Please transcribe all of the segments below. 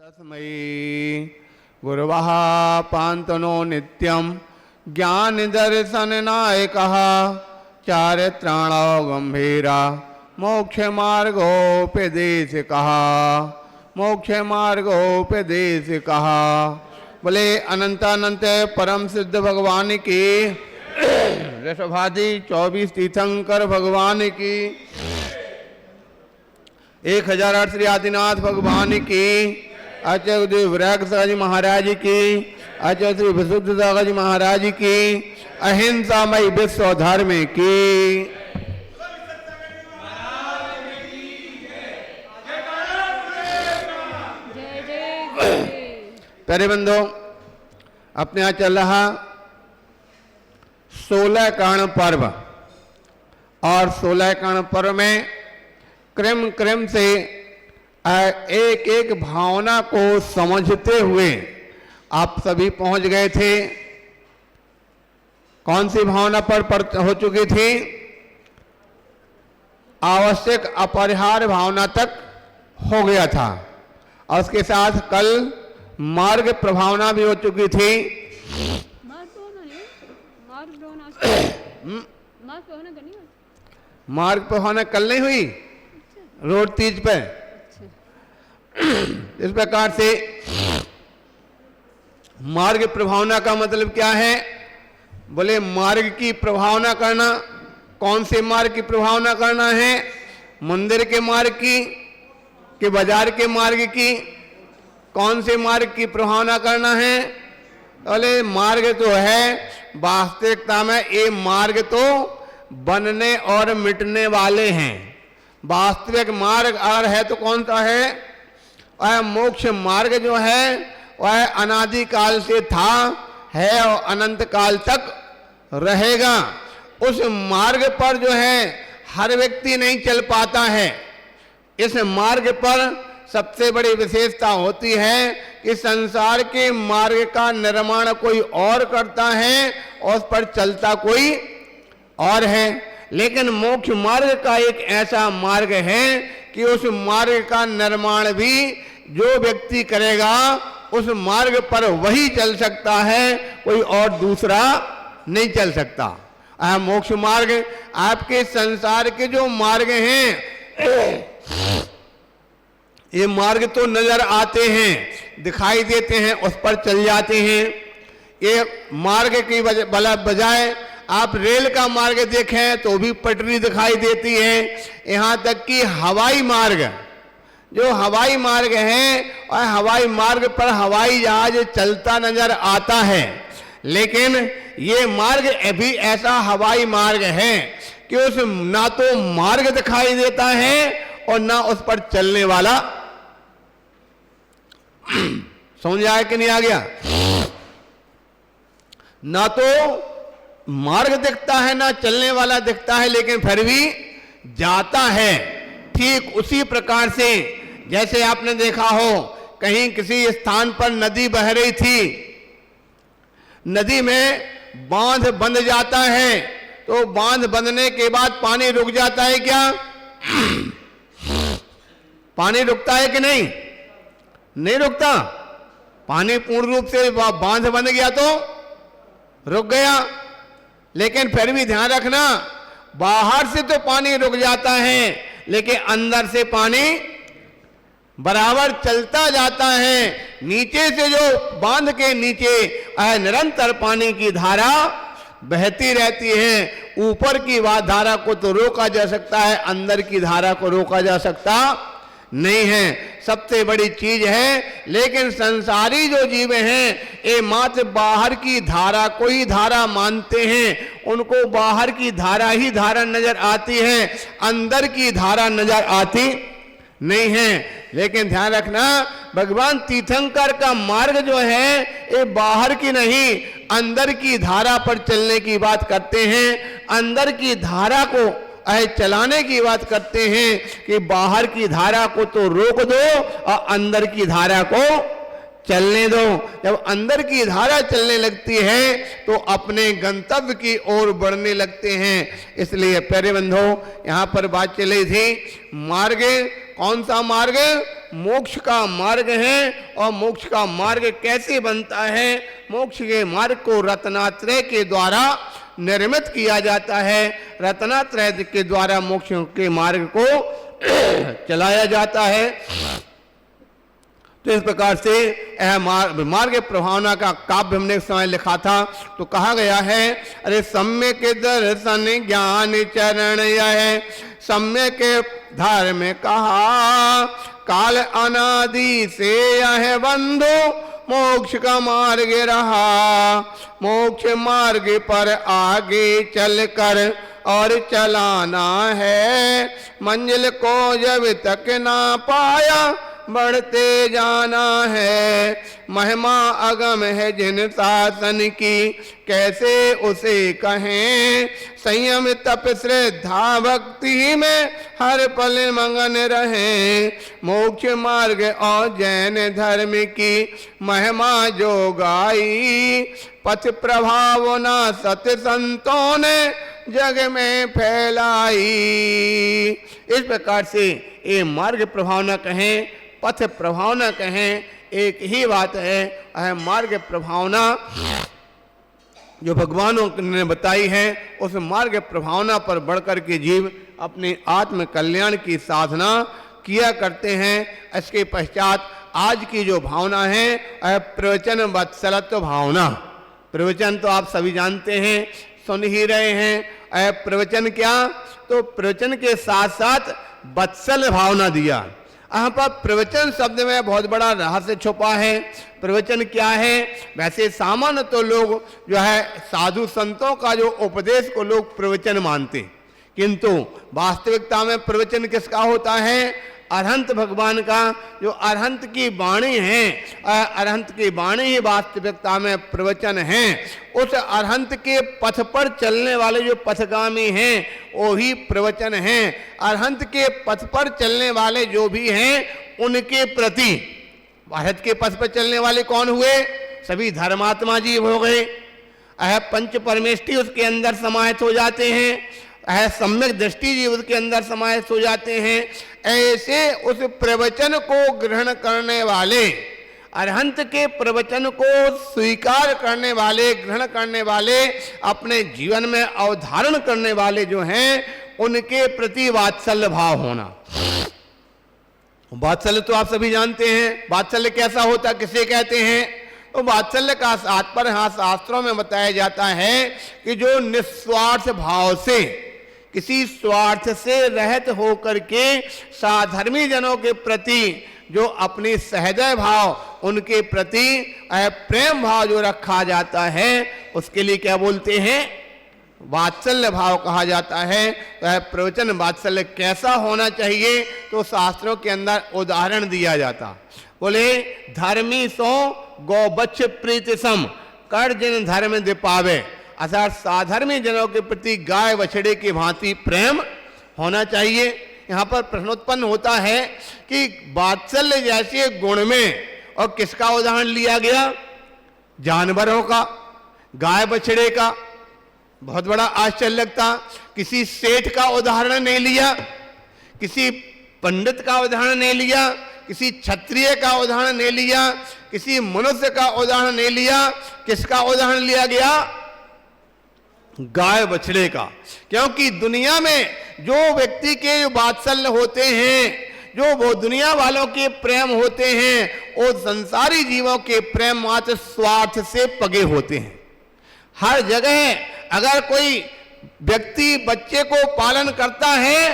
तस्मै गुरवः पान्तनो नित्यं ज्ञानदर्शननायकः चारित्राणो गम्भीरा मोक्षमार्गोपदेशकः मोक्षमार्गोपदेशकः। बोले अनंतानंत परम सिद्ध भगवान की, ऋषभादि 24 तीर्थंकर भगवान की, 1008 श्री आदिनाथ भगवान की, आचार्य विराग जी महाराज की, आचार्य श्री विशुद्ध जी महाराज की, अहिंसामय विश्व धर्म की। प्यारे बंधो, अपने यहाँ चल रहा 16 कर्ण पर्व, और 16 कर्ण पर्व में क्रम क्रम से एक एक भावना को समझते हुए आप सभी पहुंच गए थे। कौन सी भावना पर हो चुकी थी? आवश्यक अपरिहार्य भावना तक हो गया था, और उसके साथ कल मार्ग प्रभावना भी हो चुकी थी। मार्ग प्रभावना कल नहीं हुई, रोड तीज पे। इस प्रकार से मार्ग प्रभावना का मतलब क्या है? बोले मार्ग की प्रभावना करना। कौन से मार्ग की प्रभावना करना है? मंदिर के मार्ग की कि बाजार के मार्ग की? कौन से मार्ग की प्रभावना करना है? बोले मार्ग तो है, वास्तविकता में ये मार्ग तो बनने और मिटने वाले हैं। वास्तविक मार्ग अगर है तो कौन सा है? वह मोक्ष मार्ग जो है वह अनादि काल से था, है और अनंत काल तक रहेगा। उस मार्ग पर जो है हर व्यक्ति नहीं चल पाता है। इस मार्ग पर सबसे बड़ी विशेषता होती है कि संसार के मार्ग का निर्माण कोई और करता है और उस पर चलता कोई और है। लेकिन मोक्ष मार्ग का एक ऐसा मार्ग है कि उस मार्ग का निर्माण भी जो व्यक्ति करेगा उस मार्ग पर वही चल सकता है, कोई और दूसरा नहीं चल सकता। मोक्ष मार्ग आपके संसार के जो मार्ग हैं, ये मार्ग तो नजर आते हैं, दिखाई देते हैं, उस पर चल जाते हैं। ये मार्ग की बजाय आप रेल का मार्ग देखें तो भी पटरी दिखाई देती है। यहाँ तक कि हवाई मार्ग, जो हवाई मार्ग है, और हवाई मार्ग पर हवाई जहाज चलता नजर आता है। लेकिन ये मार्ग भी ऐसा हवाई मार्ग है कि उस ना तो मार्ग दिखाई देता है और ना उस पर चलने वाला। समझ आया कि नहीं आ गया? ना तो मार्ग दिखता है ना चलने वाला दिखता है, लेकिन फिर भी जाता है। ठीक उसी प्रकार से जैसे आपने देखा हो कहीं किसी स्थान पर नदी बह रही थी, नदी में बांध बंध जाता है, तो बांध बंधने के बाद पानी रुक जाता है क्या? पानी रुकता है कि नहीं? नहीं रुकता। पानी पूर्ण रूप से बांध बंध गया तो रुक गया। लेकिन फिर भी ध्यान रखना, बाहर से तो पानी रुक जाता है, लेकिन अंदर से पानी बराबर चलता जाता है। नीचे से जो बांध के नीचे निरंतर पानी की धारा बहती रहती है। ऊपर की धारा को तो रोका जा सकता है, अंदर की धारा को रोका जा सकता नहीं है। सबसे बड़ी चीज है, लेकिन संसारी जो जीव हैं ये मात्र बाहर की धारा को ही धारा मानते हैं। उनको बाहर की धारा ही धारा नजर आती है, अंदर की धारा नजर आती नहीं है। लेकिन ध्यान रखना, भगवान तीर्थंकर का मार्ग जो है ये बाहर की नहीं, अंदर की धारा पर चलने की बात करते हैं। अंदर की धारा को चलाने की बात करते हैं कि बाहर की धारा को तो रोक दो और अंदर की धारा को चलने दो। जब अंदर की धारा चलने लगती है तो अपने गंतव्य की ओर बढ़ने लगते हैं। इसलिए प्यारे बंधो, यहाँ पर बात चली थी मार्ग। कौन सा मार्ग? मोक्ष का मार्ग है। और मोक्ष का मार्ग कैसे बनता है? मोक्ष के मार्ग को रत्नात्रय के द्वारा निर्मित किया जाता है। रत्नात्रय के द्वारा मोक्ष के मार्ग को चलाया जाता है। तो इस प्रकार से यह मार्ग प्रभावना का काव्य हमने एक समय लिखा था। तो कहा गया है, अरे सम्यक दर्शन ज्ञान चरण यह सम्यक धर्म कहा, काल अनादि से यह बंधु मोक्ष का मार्ग रहा। मोक्ष मार्ग पर आगे चलकर और चलाना है, मंजिल को जब तक ना पाया बढ़ते जाना है। महिमा अगम है जिन शासन की कैसे उसे कहें, संयम तप श्रद्धा भक्ति में हर पल मगन रहें। मोक्ष मार्ग और जैन धर्म की महिमा जो गाई, पथ प्रभाव ना सत्य संतों ने जग में फैलाई। इस प्रकार से ये मार्ग प्रभावना कहें, पथ प्रभावना कहें, एक ही बात है। मार्ग प्रभावना जो भगवानों ने बताई है, उस मार्ग प्रभावना पर बढ़कर के जीव अपने आत्म कल्याण की साधना किया करते हैं। इसके पश्चात आज की जो भावना है प्रवचन वत्सलत्व भावना। प्रवचन तो आप सभी जानते हैं, सुन ही रहे हैं। प्रवचन क्या? तो प्रवचन के साथ साथ वत्सल भावना दिया। यहाँ पर प्रवचन शब्द में बहुत बड़ा रहस्य छुपा है। प्रवचन क्या है? वैसे सामान्य तो लोग जो है साधु संतों का जो उपदेश को लोग प्रवचन मानते, किंतु वास्तविकता में प्रवचन किसका होता है? अरहंत भगवान का। जो अरहंत की वाणी है, अरहंत की वाणी ही वास्तविकता में प्रवचन है। उस अरहंत के पथ पर चलने वाले जो पथगामी हैं वो ही प्रवचन हैं। अरहंत के पथ पर चलने वाले जो भी हैं उनके प्रति, भारत के पथ पर चलने वाले कौन हुए? सभी धर्मात्मा जीव हो गए। पंच परमेष्टि उसके अंदर समाहित हो जाते हैं। सम्यक दृष्टि जीव उसके अंदर समाहित हो जाते हैं। ऐसे उस प्रवचन को ग्रहण करने वाले, अरहंत के प्रवचन को स्वीकार करने वाले, ग्रहण करने वाले, अपने जीवन में अवधारण करने वाले जो हैं, उनके प्रति वात्सल्य भाव होना। वात्सल्य तो आप सभी जानते हैं। वात्सल्य कैसा होता, किसे कहते हैं? तो वात्सल्य का तात्पर्य शास्त्रों में बताया जाता है कि जो निस्वार्थ भाव से, किसी स्वार्थ से रहित होकर के साधर्मी जनों के प्रति जो अपनी सहृदय भाव, उनके प्रति प्रेम भाव जो रखा जाता है, उसके लिए क्या बोलते हैं? वात्सल्य भाव कहा जाता है। प्रवचन वात्सल्य कैसा होना चाहिए? तो शास्त्रों के अंदर उदाहरण दिया जाता। बोले, धर्मी सो गौबच्छ प्रीति सम, कर जिन धर्म दिपावे। अर्थात साधर्मी जनों के प्रति गाय बछड़े की भांति प्रेम होना चाहिए। यहाँ पर प्रश्न उत्पन्न होता है कि वात्सल्य जैसे गुण में, और किसका उदाहरण लिया गया? जानवरों का, गाय बछड़े का। बहुत बड़ा आश्चर्य लगता। किसी सेठ का उदाहरण नहीं लिया, किसी पंडित का उदाहरण नहीं लिया, किसी क्षत्रिय का उदाहरण नहीं लिया, किसी मनुष्य का उदाहरण नहीं लिया। किसका उदाहरण लिया गया? गाय बछड़े का। क्योंकि दुनिया में जो व्यक्ति के वात्सल्य होते हैं, जो वो दुनिया वालों के प्रेम होते हैं, वो संसारी जीवों के प्रेम मात्र स्वार्थ से पगे होते हैं। हर जगह अगर कोई व्यक्ति बच्चे को पालन करता है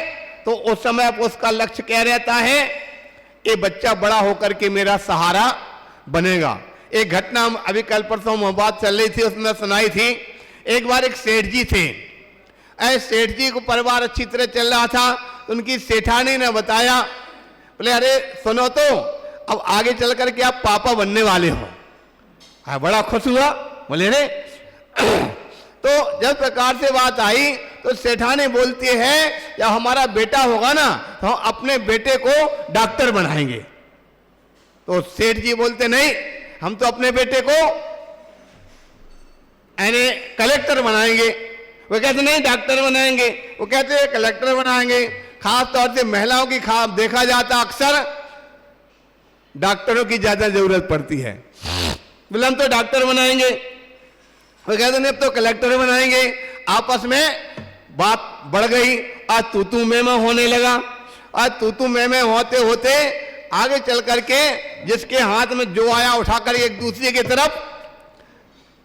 तो उस समय उसका लक्ष्य क्या रहता है? ये बच्चा बड़ा होकर के मेरा सहारा बनेगा। एक घटना अभी कल परसों बात चल रही थी, उसमें सुनाई थी। एक बार एक सेठ जी थे। सेठ जी को परिवार अच्छी तरह चल रहा था। उनकी सेठानी ने बताया, बोले अरे सुनो तो, अब आगे चल करके आप पापा बनने वाले हो। बड़ा खुश हुआ। बोले रे तो जब प्रकार से बात आई तो सेठानी बोलती है, जब हमारा बेटा होगा ना तो हम अपने बेटे को डॉक्टर बनाएंगे। तो सेठ जी बोलते नहीं, हम तो अपने बेटे को यानी कलेक्टर बनाएंगे। वो कहते नहीं डॉक्टर बनाएंगे, वो कहते कलेक्टर बनाएंगे। खास तौर से महिलाओं की देखा जाता अक्सर डॉक्टरों की ज्यादा जरूरत पड़ती है। बोले हम तो डॉक्टर बनाएंगे, वो कहते नहीं अब तो कलेक्टर बनाएंगे। आपस में बात बढ़ गई, आज तू मैं होने लगा। आज तू मैं होते होते आगे चल करके जिसके हाथ में जो आया उठाकर एक दूसरे की तरफ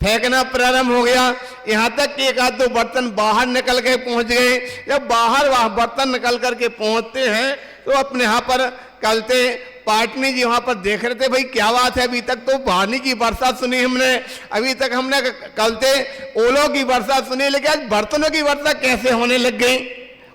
फेंकना प्रारंभ हो गया। यहां तक कि एक आध दो बर्तन बाहर निकल के पहुंच गए। जब बाहर वह बर्तन निकल करके पहुंचते हैं तो अपने यहां पर कलते पाटनी जी वहां पर देख रहे थे, भाई क्या बात है, अभी तक तो पानी की वर्षा सुनी हमने, अभी तक हमने कलते ओलों की वर्षा सुनी, लेकिन आज बर्तनों की वर्षा कैसे होने लग गई।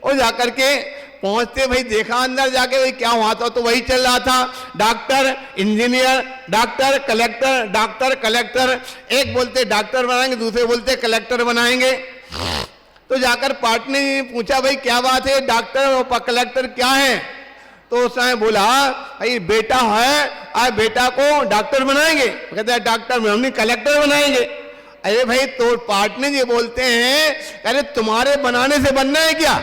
और जाकर के पहुंचते भाई देखा अंदर जाके भाई क्या हुआ था, तो वही चल रहा था, doctor engineer, doctor collector, doctor collector. एक बोलते डॉक्टर बनाएंगे, दूसरे बोलते कलेक्टर बनाएंगे। तो जाकर पाटनी ने पूछा भाई क्या बात है, डॉक्टर और कलेक्टर क्या है। तो उसने बोला भाई बेटा है, आज बेटा को डॉक्टर बनाएंगे। कहते हैं डॉक्टर में हमने कलेक्टर बनाएंगे। अरे भाई तो पाटनी जी बोलते हैं अरे तुम्हारे बनाने से बनना है क्या,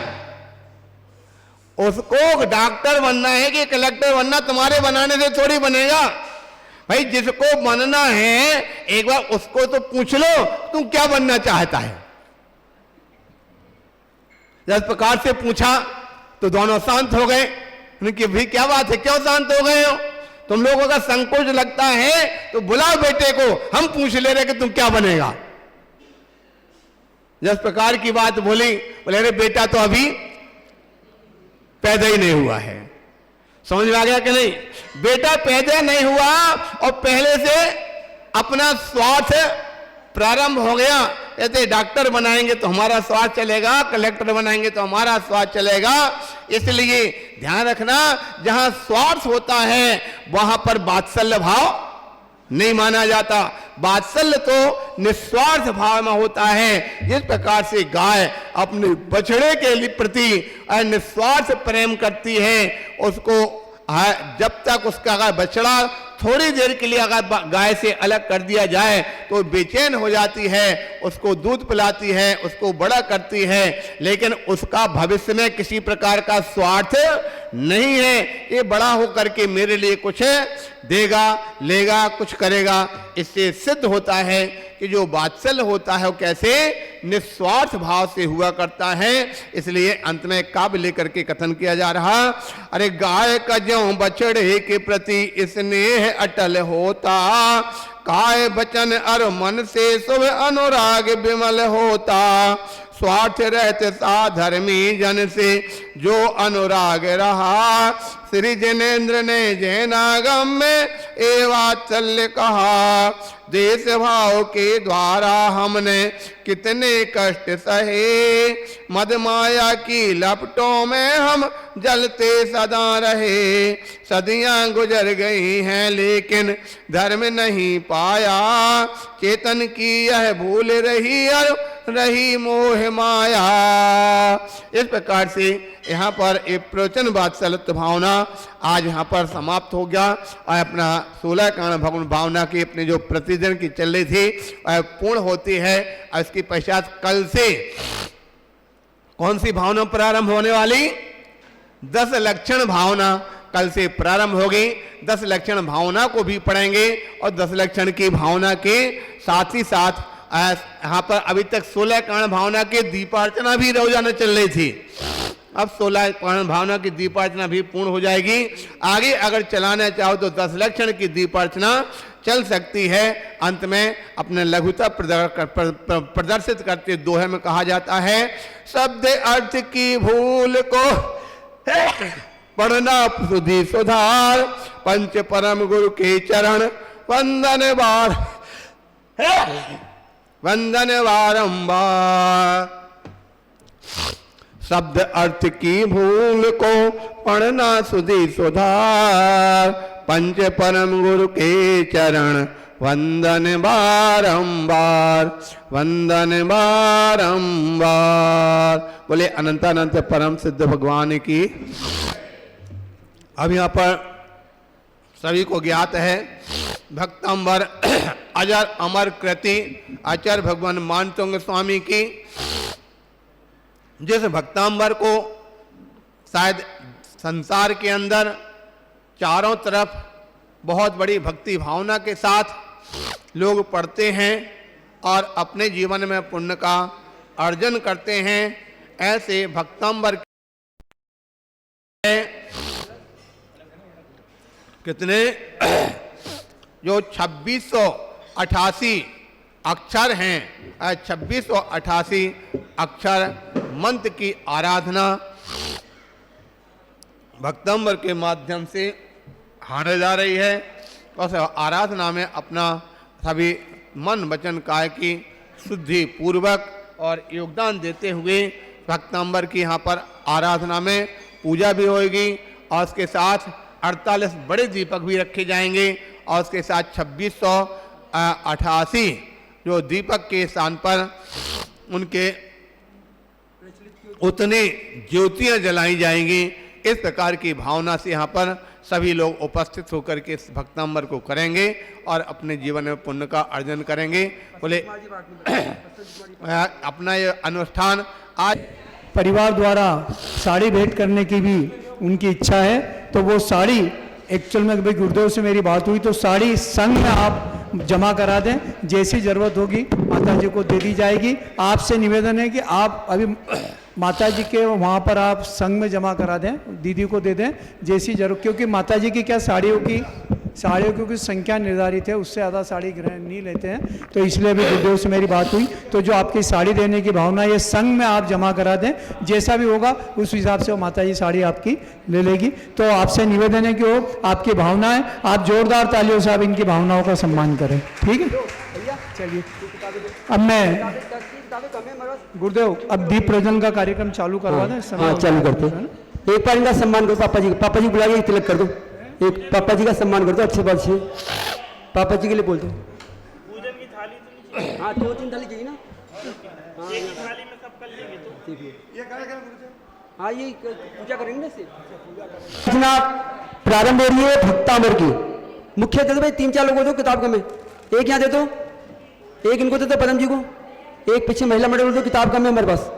उसको डॉक्टर बनना है कि कलेक्टर बनना, तुम्हारे बनाने से थोड़ी बनेगा। भाई जिसको बनना है एक बार उसको तो पूछ लो तुम क्या बनना चाहता है। जिस प्रकार से पूछा तो दोनों शांत हो गए कि भाई क्या बात है, क्यों शांत हो गए हो, तुम लोगों का संकोच लगता है तो बुलाओ बेटे को, हम पूछ ले रहे कि तुम क्या बनेगा। जिस प्रकार की बात बोली, बोले अरे बेटा तो अभी पैदा ही नहीं हुआ है। समझ में आ गया कि नहीं, बेटा पैदा नहीं हुआ और पहले से अपना स्वार्थ प्रारंभ हो गया। कहते डॉक्टर बनाएंगे तो हमारा स्वार्थ चलेगा, कलेक्टर बनाएंगे तो हमारा स्वार्थ चलेगा। इसलिए ध्यान रखना, जहां स्वार्थ होता है वहां पर वात्सल्य भाव नहीं माना जाता। वात्सल्य तो निस्वार्थ भाव में होता है। जिस प्रकार से गाय अपने बछड़े के प्रति निस्वार्थ प्रेम करती है, उसको जब तक उसका बछड़ा थोड़ी देर के लिए अगर गाय से अलग कर दिया जाए तो बेचैन हो जाती है, उसको दूध पिलाती है, उसको बड़ा करती है, लेकिन उसका भविष्य में किसी प्रकार का स्वार्थ नहीं है। ये बड़ा होकर के मेरे लिए कुछ देगा, लेगा, कुछ करेगा। इससे सिद्ध होता है कि जो वात्सल्य होता है वो कैसे निस्वार्थ भाव से हुआ करता है। इसलिए अंत में काव्य लेकर के कथन किया जा रहा, अरे गाय का ज्यों बछड़े के प्रति स्नेह अटल होता, काय बचन और मन से शुभ अनुराग विमल होता, स्वार्थ रहते साधर्मी जन से जो अनुराग रहा, श्री जिनेन्द्र ने जैनागम में ए वात्सल्य कहा, देश भाव के द्वारा हमने कितने कष्ट सहे, मद माया की लपटों में हम जलते सदा रहे, सदियां गुजर गई हैं लेकिन धर्म नहीं पाया, चेतन की यह भूल रही और रही मोह माया। इस प्रकार से यहाँ पर एक प्रवचन वात्सल्य भावना आज यहाँ पर समाप्त हो गया और अपना 16 कारण भगवान भावना की अपनी जो प्रतिदिन की चल रही थी पूर्ण होती है। और इसकी पश्चात कल से कौन सी भावना प्रारंभ होने वाली, 10 लक्षण भावना कल से प्रारंभ होगी। 10 लक्षण भावना को भी पढ़ेंगे और 10 लक्षण की भावना के साथ ही साथ यहाँ पर अभी तक 16 कारण भावना के दीपार्चना भी रोजाना चल रही थी। अब 16 कारण भावना की दीपार्चना भी पूर्ण हो जाएगी। आगे अगर चलाना चाहो तो 10 लक्षण की दीपार्चना चल सकती है। अंत में अपने लघुता प्रदर्शित करते दोहे में कहा जाता है, शब्द अर्थ की भूल को पढ़ना सुधी सुधार, पंच परम गुरु के चरण वंदन बार वंदन बारंबार। शब्द अर्थ की भूल को पढ़ना सुधी सुधार, पंच परम गुरु के चरण वंदन बारंबार वंदन बारंबार। बोले अनंतानंत परम सिद्ध भगवान की। अब यहाँ पर सभी को ज्ञात है भक्तंबर अजर अमर कृति आचार्य भगवान मानतंग स्वामी की, जिस भक्तांबर को शायद संसार के अंदर चारों तरफ बहुत बड़ी भक्ति भावना के साथ लोग पढ़ते हैं और अपने जीवन में पुण्य का अर्जन करते हैं। ऐसे भक्तांबर कितने जो 2688 अक्षर हैं, 2688 अक्षर मंत्र की आराधना भक्तांबर के माध्यम से हारे जा रही है। उस आराधना में अपना सभी मन वचन काय की शुद्धि पूर्वक और योगदान देते हुए भक्तांबर की यहाँ पर आराधना में पूजा भी होगी और उसके साथ 48 बड़े दीपक भी रखे जाएंगे और उसके साथ 2688 जो दीपक के स्थान पर उनके उतने ज्योतियां जलाई जाएंगी। इस प्रकार की भावना से यहाँ पर सभी लोग उपस्थित होकर के इस भक्तांबर को करेंगे और अपने जीवन में पुण्य का अर्जन करेंगे। बोले अपना ये अनुष्ठान आज परिवार द्वारा साड़ी भेंट करने की भी उनकी इच्छा है, तो वो साड़ी एक्चुअल में भाई गुरुदेव से मेरी बात हुई तो साड़ी संघ में आप जमा करा दें, जैसी ज़रूरत होगी माता जी को दे दी जाएगी। आपसे निवेदन है कि आप अभी माता जी के वहाँ पर आप संघ में जमा करा दें, दीदी को दे दें जैसी जरूरत, क्योंकि माता जी की क्या साड़ियों की कुछ संख्या निर्धारित है, उससे ज़्यादा साड़ी ग्रहण नहीं लेते हैं, तो इसलिए भी गुरुदेव से मेरी बात हुई। तो जो आपकी साड़ी देने की भावना ये संघ में आप जमा करा दें, जैसा भी होगा उस हिसाब से वो माता जी साड़ी आपकी ले लेगी। तो आपसे निवेदन है कि वो आपकी भावनाएं, आप जोरदार तालियों से आप इनकी भावनाओं का सम्मान करें, ठीक है। चलिए अब मैं गुरुदेव अब दीप प्रज्वलन का कार्यक्रम चालू करवा दें। हाँ चालू करते हैं। एक बार इनका सम्मान करो, पापा जी बुलाइए, तिलक कर दो, एक पापा जी का सम्मान कर दो अच्छे बात से। पापा जी के लिए बोल दो। पूजन की थाली तो नहीं, हाँ 2-3 थाली चाहिए ना, एक ही थाली में सब कर लेंगे तो ठीक है। हाँ ये पूजा करेंगे ना इससे। अर्चना प्रारंभ हो रही है भक्तांबर की। मुख्य दे दो भाई, 3-4 लोगों को किताब कम है, एक यहाँ दे दो, एक इनको दे दो परम जी को, एक पीछे महिला मंडल दो, किताब कम है हमारे पास,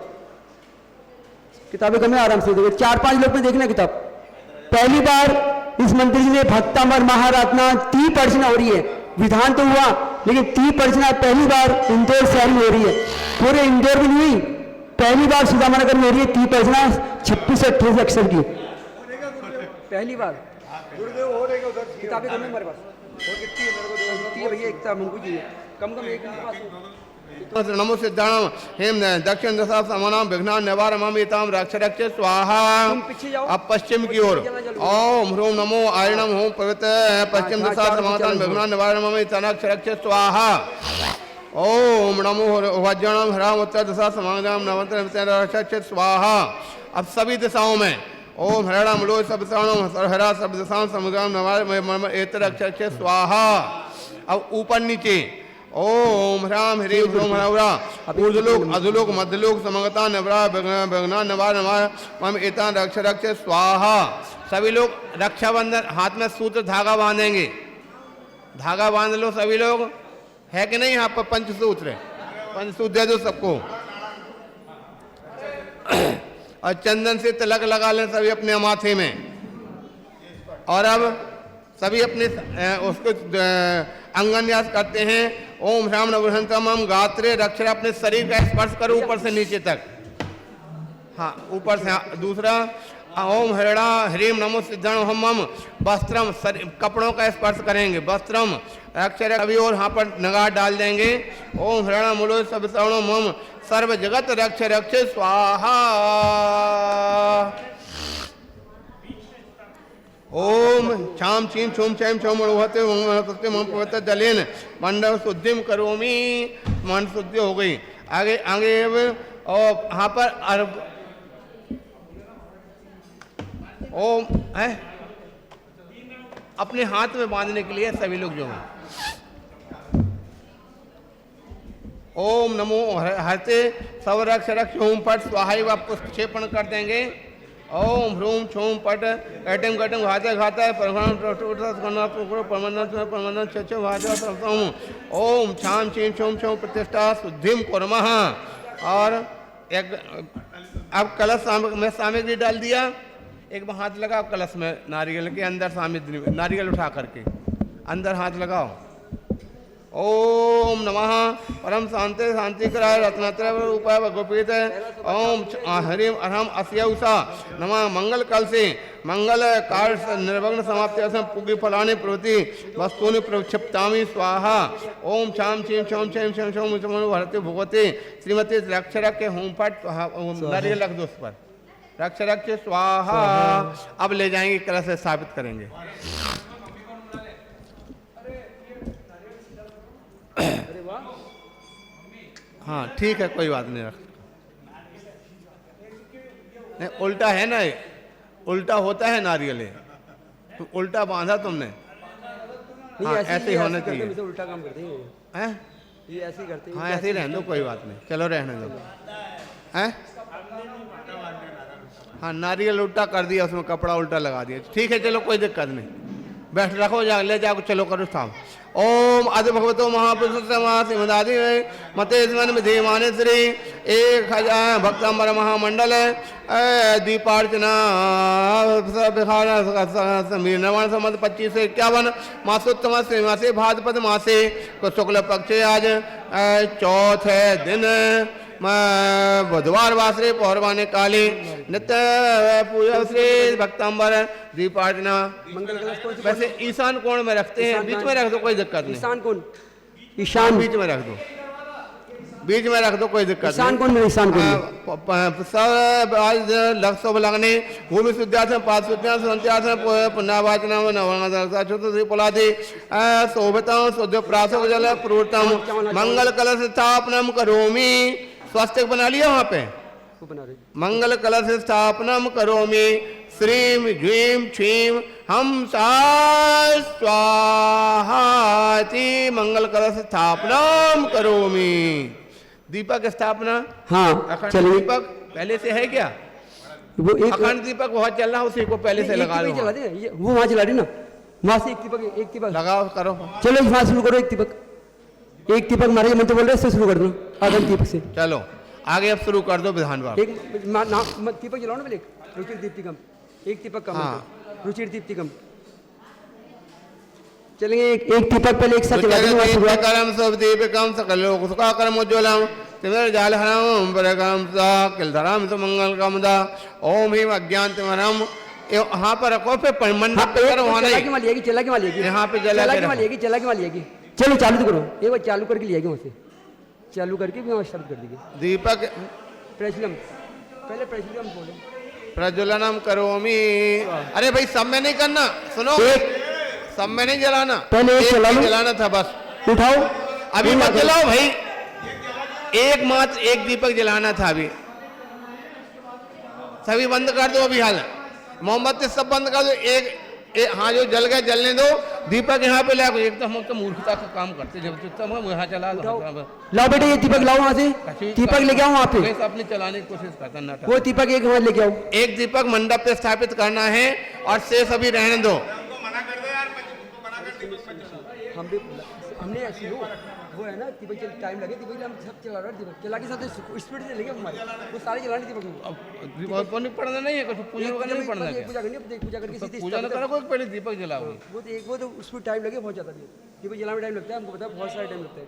किताबें कम है, आराम से दो, 4-5 लोग में देखना किताब। पहली बार इस मंत्री जी ने भक्तांबर महाराधना 30 अर्चना हो रही है, विधान तो हुआ लेकिन 30 अर्चना पहली बार इंदौर शहर में हो रही है, पूरे इंदौर में नहीं, पहली बार सुदामानगर में हो रही है 30 अर्चना 26 से 28 अक्षर की पहली बार। किताबें कम है हमारे पास, भैया एक हमको चाहिए, कम एक नमो सिद्धाणम हेम दक्षिण दशा समानाम विघ्ना निवारमम एताम रक्ष रक्ष स्वाहा। अब पश्चिम की ओर ओम ह्रूम नमो आयणम होम पवित्र पश्चिम दशा समानाम विघ्ना निवारमम एताम रक्ष रक्ष स्वाहा। ओम नमो वज्रणम हराम उत्तर दशा समानाम नवंतर रक्ष स्वाहा। अब सभी दिशाओं में ओम हरणम लो सब दिशाओं हरा सब दिशाओं समुद्रम नवार एतर रक्ष स्वाहा। अब ऊपर नीचे ओम ह्राम ह्रीम ह्रूम ह्रौरा ऊर्ध्वलोक अधोलोक मध्यलोक समगता नवरा विघ्ना नवार नवार मम एतान रक्ष रक्ष स्वाहा। सभी लोग रक्षाबंधन हाथ में सूत्र धागा बांधेंगे, धागा बांध लो सभी लोग, है कि नहीं यहाँ पर पंचसूत्र, पंचसूत्र दे दो सबको और चंदन से तिलक लगा लें सभी अपने माथे में। और अब सभी अपने उसको अंगन्यास करते हैं। ओम श्याम नवहंतम गात्रे रक्षर, अपने शरीर का स्पर्श करो ऊपर से नीचे तक, हाँ ऊपर से दूसरा ओम हरणा ह्रीम नमो सिद्धण हम वस्त्रम, कपड़ों का स्पर्श करेंगे, वस्त्रम अक्षर अभी और यहाँ पर नगार डाल देंगे। ओम हरणा मुलो सब श्रवणो मम सर्व जगत रक्ष रक्ष स्वाहा। ओम छाम छीम छुम छम छम होते मम पवित्र जलेन मंडल शुद्धिम करोमी, मन शुद्धि हो गई। आगे आगे और यहाँ पर ओम है अपने हाथ में बांधने के लिए सभी लोग जो हैं ओम नमो हरते सब रक्ष रक्ष ओम पट स्वाहा व पुष्पक्षेपण कर देंगे। ओम ह्रूम छूम पट एटम कटम घाते घाता ओम छाम छीम छूम छूम प्रतिष्ठा शुद्धिम कुर्मः। और एक अब कलश में सामग्री डाल दिया, एक हाथ लगा कलश में नारियल के अंदर सामग्री, नारियल उठा करके अंदर हाथ लगाओ। ओम नमः परम शांति शांति कराय रत्नत्रय रूपाय गोपीत ओम हरिम अरहम अस्यौसा नमः मंगल कल से मंगल कार्य निर्वग्न समाप्ति पुगी फलाने प्रवृत्ति वस्तुनि प्रक्षिप्तामि स्वाहा ओम शाम छीम शोम छम शम शोम भरते भगवते श्रीमती रक्षरक के होम पाठ नारियल रख दो उस पर रक्षरक के स्वाहा। अब ले जाएंगे कलश से स्थापित करेंगे। हाँ ठीक है कोई बात नहीं, रख नहीं उल्टा है ना, ये उल्टा होता है नारियल, तो उल्टा बांधा तुमने। हाँ ऐसे ही होना चाहिए। उल्टा काम करते हैं हैं? ये ऐसे ही करते हैं। हाँ ऐसे ही रहने दो कोई बात नहीं, चलो रहने दो। हैं? हाँ नारियल उल्टा कर दिया, उसमें कपड़ा उल्टा लगा दिया, ठीक है चलो कोई दिक्कत नहीं, बैठ रखो जा ले जाओ चलो करो स्थान। ओम आदि भगवतो महापुरुष समाधि मते विधेयमाने श्री 1000 भक्तंबर महामंडल दीपार्चना निर्माण संबंध 25 से 51 मासोत्तम मासे भाद्रपद मासे को शुक्ल पक्षे आज चौथे दिन बुधवार वासरे पौरवाने काले नित्य पूजा श्री भक्तंबर दीपार्चना। मंगल कलश कौन सी? वैसे ईशान कोण में रखते हैं, बीच में रख दो कोई दिक्कत नहीं। ईशान कौन? ईशान बीच में रख दो, बीच में रख दो कोई दिक्कत नहीं। ईशान कौन में? ईशान कौन? सब आज लक्ष्य सब लगने भूमि शुद्धासन पाद शुद्धासन संत्यासन पुण्यवाचना नवंगा चतुर्थी पुलादि शोभितम शुद्ध प्रासव जल पूर्तम मंगल कलश स्थापनम करोमि। स्वास्थ्य बना लिया वहाँ पे, मंगल कलश स्थापनम करोमि श्रीम ह्रीम क्षीम हम स्वाहाति मंगल कलश स्थापनम करोमि। दीपक स्थापना, हाँ अखंड चलिए। दीपक पहले से है क्या? वो एक अखंड दीपक बहुत चल रहा है, उसी को पहले से लगा लो। चला दे, वो वहाँ चला रही ना, वहाँ से एक दीपक लगाओ करो। चलो वहाँ शुरू करो। एक दीपक मारे मंत्र बोल रहे हैं, शुरू कर दो आदम दीपक से। चलो आगे अब शुरू कर दो विधान बाबू। एक दीपक जलाओ ना पहले, रुचिर दीप्तिकम। एक दीपक का हाँ। मंत्र रुचिर दीप्तिकम। चलेंगे एक दीपक पहले एक साथ जला देंगे। शुरुआत कर्म सब दीपकम सकल लोक सुखा कर्म उज्ज्वलम तिमिर जाल हरम परगम सा किलधरम सुमंगल कामदा ओम ह्रीम अज्ञानतिमरम। यहाँ पर रखो फिर मंडप पे करो, वहाँ नहीं। चला के मालिएगी यहाँ पे जला के रखो। चला के मालिएगी। चलो चालू तो करो, एक बार चालू करके लिएगी वहाँ से, चालू करके भी वहाँ शब्द कर दीजिए। दीपक प्रज्वलम, पहले प्रज्वलम बोलो। प्रज्वलनम करोमि। अरे भाई सब में नहीं करना, सुनो सब में नहीं जलाना, पहले एक जला लो। जलाना था बस। उठाओ अभी मत जलाओ भाई, एक मात्र एक दीपक जलाना था अभी। सभी बंद कर दो अभी, हाल मोमबत्ती सब बंद कर दो। एक हाँ जो जल गए जलने दो। दीपक यहाँ पे लाओ। एक तो हम तो मूर्खता का काम करते, जब हम यहाँ चला दो। लाओ बेटे ये दीपक लाओ वहाँ से, दीपक लेके आओ वहाँ पे। अपने चलाने की कोशिश करता ना, वो दीपक एक वहाँ लेके आओ। एक दीपक मंडप पे स्थापित करना है और शेष अभी रहने दो। हम भी हमने ऐसी वो है ना दीपक चल टाइम लगे, दीपक हम सब चला रहे हैं। दीपक चला के साथ स्पीड से लेंगे हमारे, वो सारे चलाने दीपक दीपक नहीं पढ़ना नहीं है, कुछ पूजा करना नहीं पढ़ना है। पूजा करनी है, पूजा करके सीधे पूजा न करो, पहले दीपक जलाओ। वो तो उसमें टाइम लगे बहुत ज़्यादा। दीपक जलाने में टाइम लगता है, हमको पता है बहुत सारा टाइम लगता है।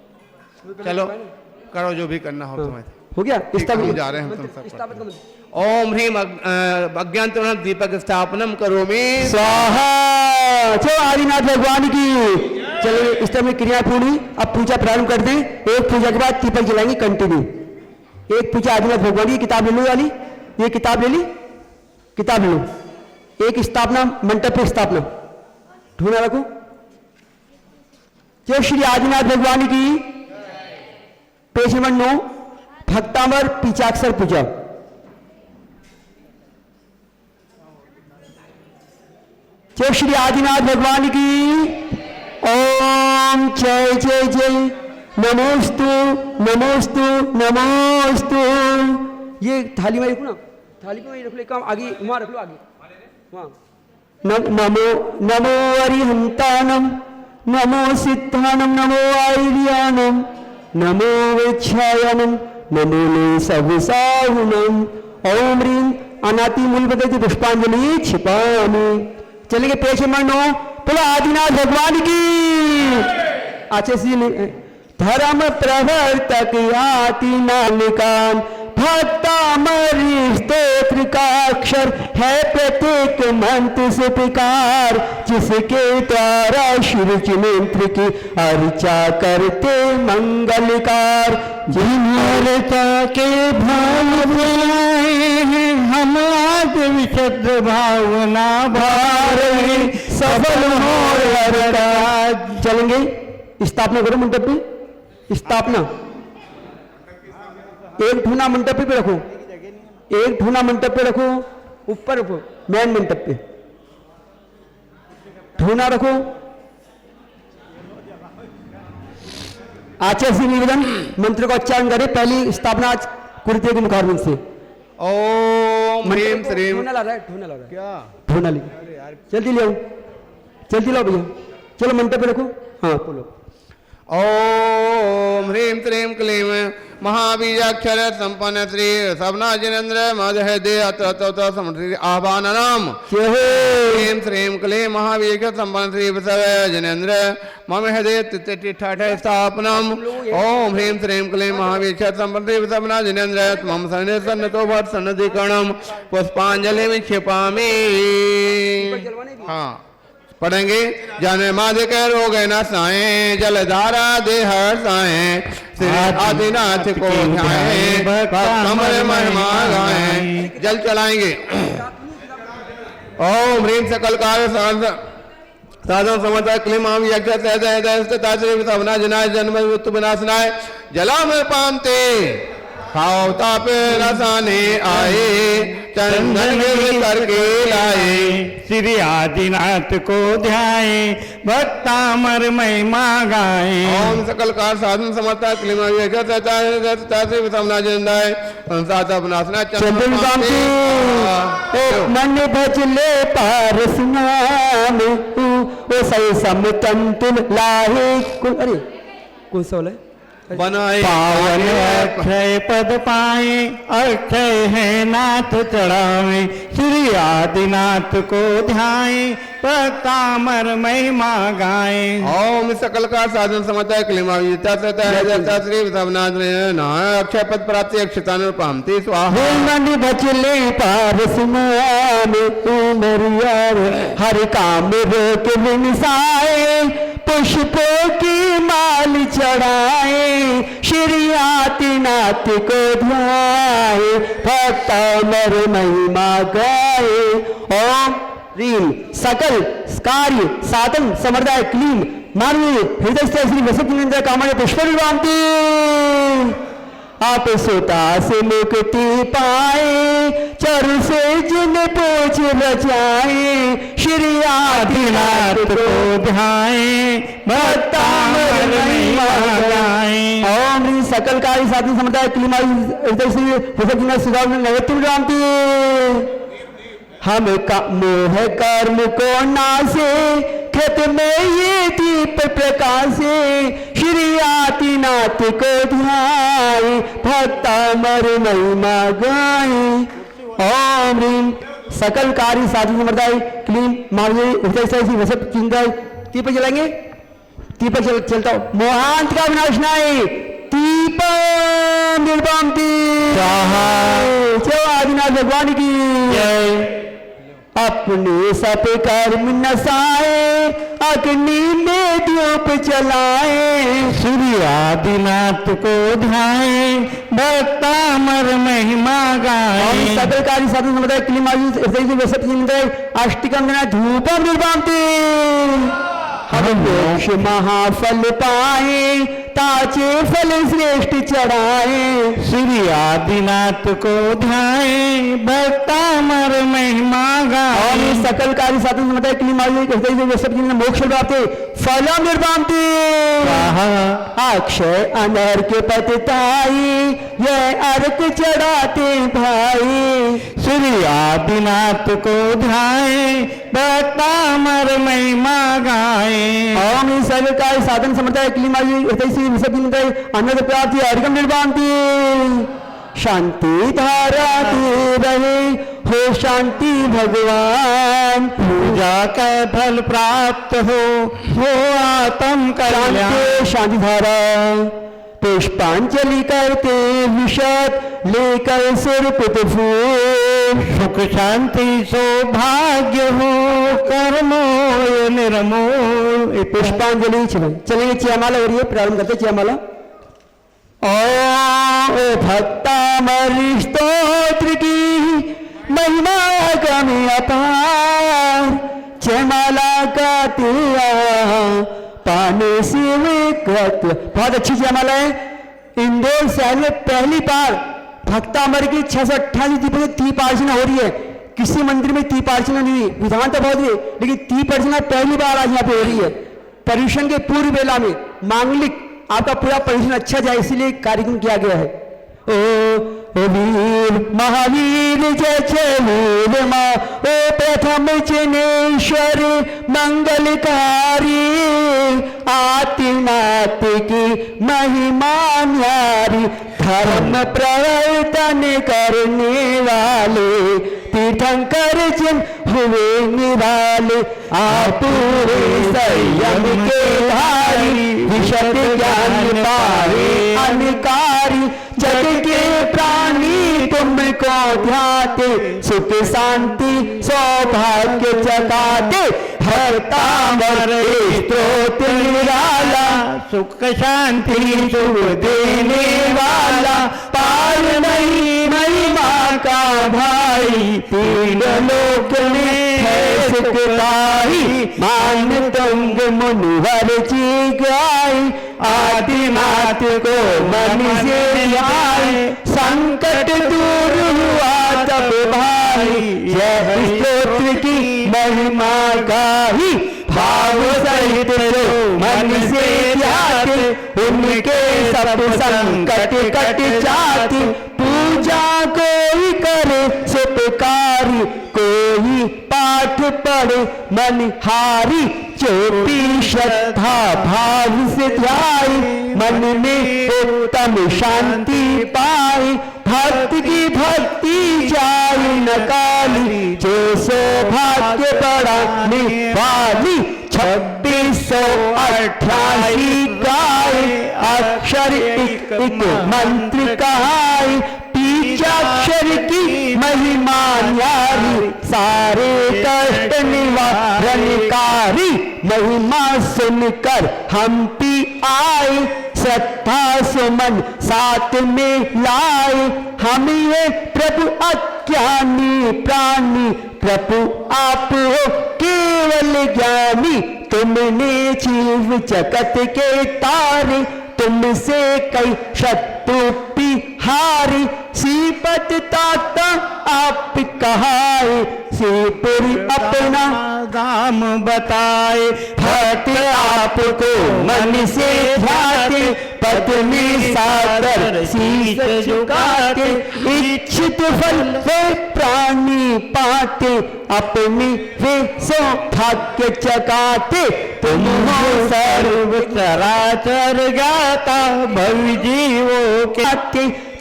चलो करो जो भी करना हो तुम्हें। हो गया हम जा रहे हैं, तुम सब स्थापित का मंत्र। ओम ह्रीम अज्ञानतिमरम दीपक स्थापनम करोमि स्वाहा। चलो आदिनाथ भगवान की। चलिए इस तरह में क्रिया पूरी। अब पूजा प्रारंभ कर दें। एक पूजा के बाद दीपक जलाएंगे कंटिन्यू। एक पूजा आदिनाथ भगवान की किताब ले लो वाली, ये किताब ले ली, किताब ले लो। एक स्थापना मंडप पे स्थापना ढूंढा रखो। जय श्री आदिनाथ भगवान की। पेज नंबर 9 भक्तामर पीचाक्षर पूजा। जय श्री आदिनाथ भगवान की। ओम जय जय जय नमोस्तु नमोस्तु नमोस्तु। ये थाली में रखो ना, थाली को रख लो, काम आगे वहां रख लो, आगे वहां। नमो नमो अरिहंतानम नमो सिद्धानम नमो आर्यानम नमो विच्छायनम नमो सविसाहुनम। ओम ह्रीं अनाति मूलपते पुष्पांजलि क्षिपामि। चलेंगे पेज नंबर 9 बोलो आदिनाथ भगवान की। अच्छे से धर्म प्रवर्तक आति नालिकान भक्तामरी स्तोत्र का अक्षर है प्रत्येक मंत्र से प्रकार जिसके द्वारा शिव मंत्र की अर्चा करते मंगलकार। जिनता के भाव हैं हम आज विशुद्ध भावना भारे सफल हो हर काज। चलेंगे स्थापना करो मंडप पे, स्थापना एक ठूना मंडप पे रखो, एक ठूना मंडप पे रखो, ऊपर रखो मेन मंडप पे ठूना रखो। आचार्य श्री निवेदन मंत्र को उच्चारण करें। पहली स्थापना आज कुर्ते के मुखारबिंद से। ओम ह्रीम श्रीम। ठूना ला रहा है, ठूना ला रहा है, क्या ठूना ले जल्दी ले आओ, जल्दी लाओ भैया। चलो मंडप पे रखो। हाँ बोलो। ओम ह्रीम श्रीम क्लीम महाबीजाक्षर संपन्न श्री सबना जिनेन्द्र मध्य दे अत्र समृद्धि आह्वानम। ह्रीम श्रीम क्लीम महाबीजाक्षर संपन्न श्री विषय जिनेन्द्र मम हृदय तिष्ठाठ स्थापनम। ओम ह्रीम श्रीम क्लीम महाबीजाक्षर संपन्न श्री सबना जिनेन्द्र मम सन्निधि सन्नतो भट सन्निधिकरणम पुष्पांजलि में क्षिपामि। हाँ पढ़ेंगे। जाने माधिक रोग न साए जलधारा दे हर्षाए श्री आदिनाथ को ध्याए कमर महिमा गाए। जल चलाएंगे। ओम ह्रीम सकल कार्य साधन समता क्लीम सवना जनाय जन्म मृत्यु विनाशनाय जलामय पांते खाओ ताप रसाने आए चंदन करके लाए। श्री आदिनाथ को ध्याए भक्तामर महिमा गाए। ओम सकल कार साधन समता क्लीमा समना जंदाय संसाता विनाशना चंदन कांति मन भजले पारस नाम ओ सही समतंतुल लाहे कुल। अरे कौन सा वाला है? बनाए पावन अक्षय पद पाए अक्षय है नाथ चढ़ावे श्री आदिनाथ को ध्याए भक्तामर महिमा गाए। ओम सकल का साधन समता क्लीमा श्री विधवनाथ अक्षय पद प्राप्ति अक्षतान पामती स्वाहा। मन भजले पारस नाम हर काम रोक विनसाए पुष्पों की माल चढ़ाए श्री आदिनाथ को ध्याए भक्तामर महिमा गाए। ओम ह्रीम सकल कार्य साधन समर्दाय क्लीम मानवीय हृदय से श्री वसुदेव कामने पुष्प विवांति। आप सोता से मुक्ति पाए चरु से जिन पूछ बचाए श्री आदिनाथ को ध्याए भक्तामर महिमा गाए। ओम सकल कार्य साधन समर्दाय क्लीम हृदय से वसुदेव सुधार नैवेद्य विवांति। हम का मोह कर्म को नासे कृत में ये दीप प्रकाशे श्री आदिनाथ को ध्याए भक्तामर महिमा गाए। ओम ह्रीम सकल कार्य साधु समर्दाय क्लीम मार्गे हृदय से वसत चिंता। दीप जलाएंगे। दीप चलता हो मोहांत का विनाश नाय दीप निर्वांति। जय आदिनाथ भगवान की जय। अपने सब कर्म नसाए अग्नि में धूप जलाए श्री आदिनाथ को ध्याए भक्तामर महिमा गाए। सकल कार्य साधन समर्दाय क्लीम अष्टिकम धूपम निर्वांति। हम मोक्ष महाफल पाए ताजे फल श्रेष्ठ चढ़ाए श्री आदिनाथ को ध्याए भक्तामर महिमा गाए। सकल कार्य साधन समर्दाय क्लीम मोक्ष प्राप्ति फल निर्वांति। अक्षय अनर्क पतिताई यह अर्क चढ़ाते भाई श्री आदिनाथ को ध्याए भक्तामर महिमा गाए। ओम सकल कार्य साधन समर्दाय क्लीम अन्न प्राप्ति अर्घम निर्वांति। शांति धारा रहे हो शांति भगवान, पूजा का फल प्राप्त हो आत्म कल्याण। शांति शांति धारा, पुष्पांजलि करते विशद लेकर सिर पुत फूल, सुख शांति सौभाग्य हो कर्मों निर्मोल। पुष्पांजलि चलेंगे, जयमाला हो रही है, प्रारंभ करते जयमाला। ओ भक्तामर स्तोत्र की महिमा गमी अपार, जयमाला गाते पाने से विकृत। बहुत अच्छी जयमाला है। इंदौर शहर में पहली बार भक्तामर की 688 दीपों से दीप अर्चना हो रही है। किसी मंदिर में दीप अर्चना नहीं हुई, विधान तो बहुत हुई, लेकिन दीप अर्चना पहली बार आज यहाँ पे हो रही है। पर्यूषण के पूर्व बेला में मांगलिक आपका पूरा पर्यूषण अच्छा जाए, इसीलिए कार्यक्रम किया गया है। ओ वीर महावीर जय जय वीर माँ, ओ प्रथम जनेश्वर मंगलकारी, आतिनाथ की महिमा न्यारी, धर्म प्रवर्तन करने वाले तीर्थंकर जिन हुए निराले, आप संयम के धारी, विशद ज्ञान पाए अनिकारी, जग के प्राणी तुमको ध्याते, सुख शांति सौभाग्य जगाते, भक्तामर स्तोत्र निराला, सुख शांति सुख देने वाला, पार नहीं महिमा का भाई, तीन लोक में है सुखदाई, मान तुंग मुनिवर जी गाई, आदिनाथ को मन से आए, संकट दूर हुआ तब भाई, यह स्तोत्र की महिमा गाई, भाव सहित जो मन से ध्याते, उनके सब संकट कट जाते, पूजा कोई करे सुपकारी, कोई पाठ पढ़े मनहारी, जो भी श्रद्धा भाव से ध्याए, मन में उत्तम शांति पाए, भक्त की भक्ति जाए न काली, जो सौभाग्य बढ़ाने वाली, 2688 गाए, अक्षर एक मंत्र कहाए, बीजाक्षर की महिमा न्यारी, सारे कष्ट निवारणकारी, महिमा सुनकर हम भी आए, श्रद्धा सुमन साथ में लाए, हम ये प्रभु अज्ञानी प्राणी, प्रभु आप हो केवल ज्ञानी, तुमने जीव जगत के तारे, तुमसे कई शत्रु भी हारी, श्रीपत ताता आप कहाए, श्रीपुरी अपना धाम बताए, भक्त आपको मन से ध्याते, पत्नी सादर शीश झुकाते, इच्छित फल वे प्राणी पाते, अपनी वे सौभाग्य जगाते, तुम हो सर्व चराचर ज्ञाता, भव जीवों के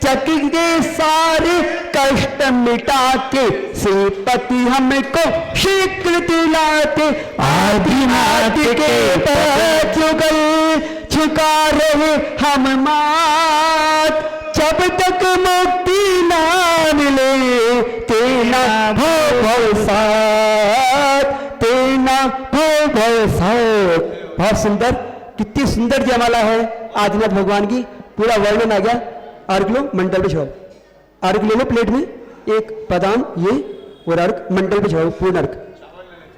चक दे सारे कष्ट मिटाते, श्रीपति हमको शीघ्र दिलाते, आदिनाथ के पैर झुका रहे हम मात, जब तक मुक्ति ना मिले तेना भव साथ, तेना भव साथ। बहुत सुंदर, कितनी सुंदर जयमाला है आदिनाथ भगवान की, पूरा वर्णन आ गया। अर्घ लो, मंडल पे चढ़ाओ, अर्घ ले लो प्लेट में, एक बादाम ये और अर्घ मंडल पे चढ़ाओ, पूर्ण अर्घ,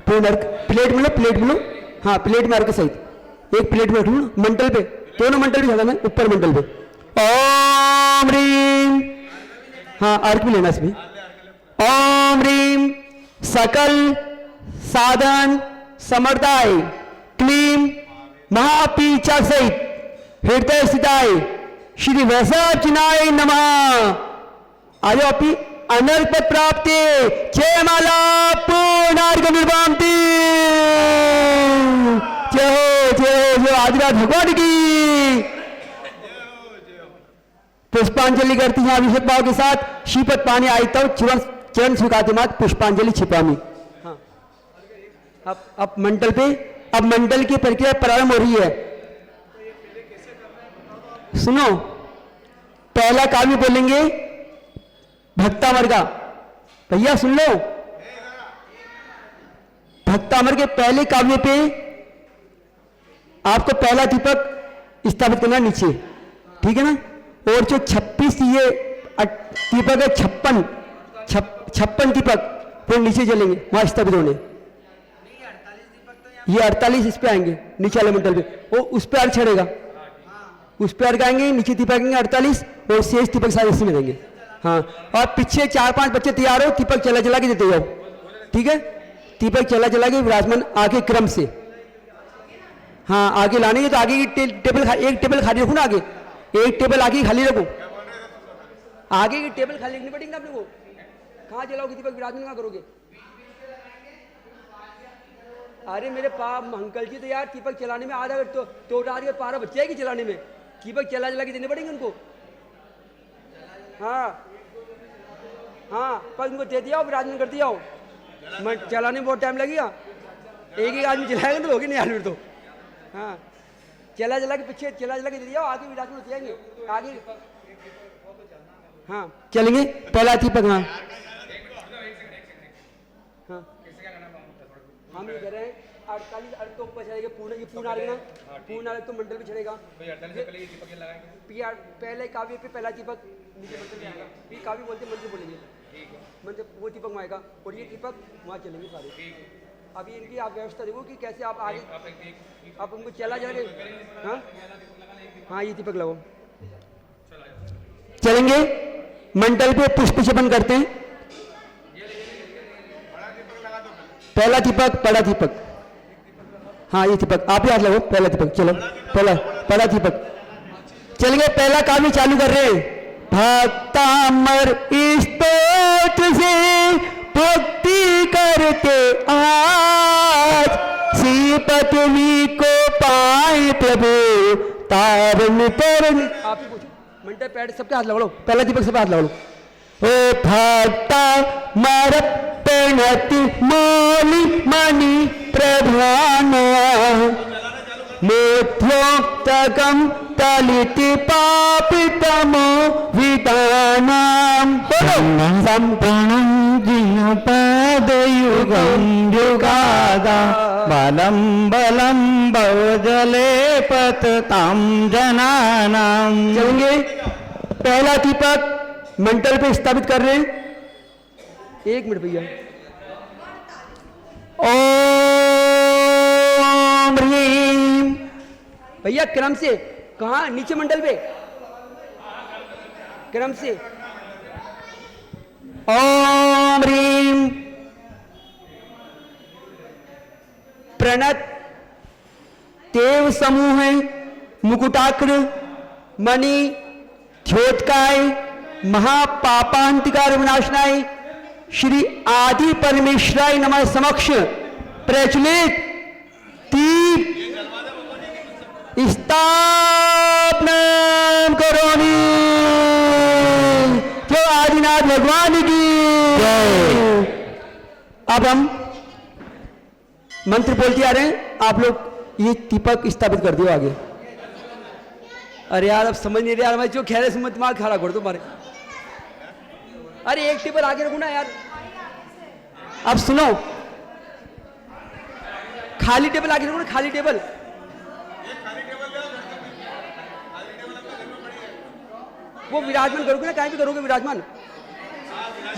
पूर्ण अर्घ प्लेट में लो, प्लेट में लो, हाँ प्लेट में अर्घ सहित एक प्लेट में रख लो, मंडल पे, दोनों मंडल पे चढ़ाना है, ऊपर मंडल पे। ओम ह्रीम, हाँ अर्घ भी लेना इसमें। ओम ह्रीम सकल साधन समर्थाय, क्लीम महापीचा सहित हृदय स्थिताय, श्री वैशाचिनाय नमः। आयो अपनी अनर्थ प्राप्ति, जयमाला पूर्णार्घ निर्वांति, जय हो जय हो, जय आदिनाथ भगवान की। पुष्पांजलि करती हैं अभिषेक भाव के साथ, श्रीपद पानी आई तब चरण स्वीकारते मात्र पुष्पांजलि छिपामी। हाँ, अब मंडल पे, अब मंडल की प्रक्रिया प्रारंभ हो रही है। सुनो, पहला काव्य बोलेंगे भक्तामर का। भैया सुन लो, भक्तामर के पहले काव्य पे आपको पहला दीपक स्थापित करना नीचे, ठीक है ना। और जो 26 ये दीपक है, 56 दीपक वो नीचे जलेंगे, वहां स्थापित होने। ये 48 इस पे आएंगे नीचे वाले मंडल पे, वो उस पे अर्घ चढ़ेगा, उस पे अर्घ आएंगे, नीचे दीपक आएंगे 48 और शेष दीपक सारे इसी में देंगे। हाँ, और पीछे 4-5 बच्चे तैयार हो, दीपक चला चला के देते जाओ, ठीक है। दीपक चला चला के विराजमान आगे क्रम से, हाँ आगे लाने के, तो आगे की टेबल एक टेबल खाली रखो ना, आगे एक टेबल आगे खाली रखो, आगे की टेबल खाली रखनी पड़ेगी ना अपने को। कहाँ जलाओगे दीपक, विराजमान कहाँ करोगे? अरे मेरे पाप अंकल जी, तो यार दीपक चलाने में आधा तो आधी पारा बच जाएगी चलाने में, दीपक चला चला के देने पड़ेंगे उनको। हाँ हाँ, पर उनको दे दिया, विराजमान कर दिया हो, चलाने में बहुत टाइम लगेगा, एक आदमी चलाएगा तो होगी नहीं आदमी तो। हाँ, चला चला के पीछे चला चला के दे दिया, आगे विराजमान हो जाएंगे आगे। हाँ चलेंगे, पहला दीपक। हाँ हाँ, हम ये कह रहे हैं 48 अर्घ तो ऊपर चढ़ेगा, पूर्ण, ये पूर्ण अर्घ ना, पूर्ण अर्घ तो मंडल पे चढ़ेगा। पहले काव्य पे पहला दीपक नीचे मंडल पे आएगा, फिर काव्य बोलते मंत्र बोलेंगे, मंत्र वो दीपक वहाँ आएगा और ये दीपक वहाँ चलेंगे सारे। अभी इनकी आप व्यवस्था देखो कि कैसे आप आगे, आप उनको चला जाएंगे। हाँ हाँ, ये दीपक लगाओ, चलेंगे मंडल पे पुष्प चपन करते हैं। पहला दीपक, बड़ा दीपक, हाँ ये दीपक, आप ही हाथ लगाओ, पहला दीपक, चलो पहला दीपक चलेंगे। पहला काव्य चालू कर रहे हैं। भक्तामर स्तोत्र से भक्ति करते आज, श्रीपति को पाए प्रभु तारण तरन। आप ही पूछो, मंडल पैड सबके हाथ लगा लो, पहला दीपक सबके हाथ लगा लो। ओ भक्तामर प्रणति मौलि मणि प्रधान, मोध्योक्तकम तलिति पापितमो विदानाम। संपूर्णं जिह्वापदयुगं युगादा, बलं बलं बहुजले पततां जनानां। चलेंगे, पहला दीपक मंडल पे स्थापित कर रहे हैं। एक मिनट भैया। ओम ह्रीम, भैया क्रम से, कहाँ नीचे मंडल पे क्रम से। ओम ह्रीम प्रणत देव समूह है, मुकुटाक्र मणि ध्योतकाय महापापांतिकार विनाशनाय श्री आदि परमेश्वराय नमः समक्ष प्रज्वलित दीप स्थापना करोमि। जो आदिनाथ भगवान की जय। अब हम मंत्र बोलते आ रहे हैं, आप लोग ये दीपक स्थापित कर दियो आगे। अरे यार अब समझ नहीं रहे यार, मैं जो कह रहे समझ दिमाग खराब कर दो तुम्हारे। अरे एक टेबल आगे रखो ना यार। अब सुनो, खाली टेबल आगे रखो ना, खाली टेबल। वो विराजमान करोगे ना, कहीं भी करोगे विराजमान।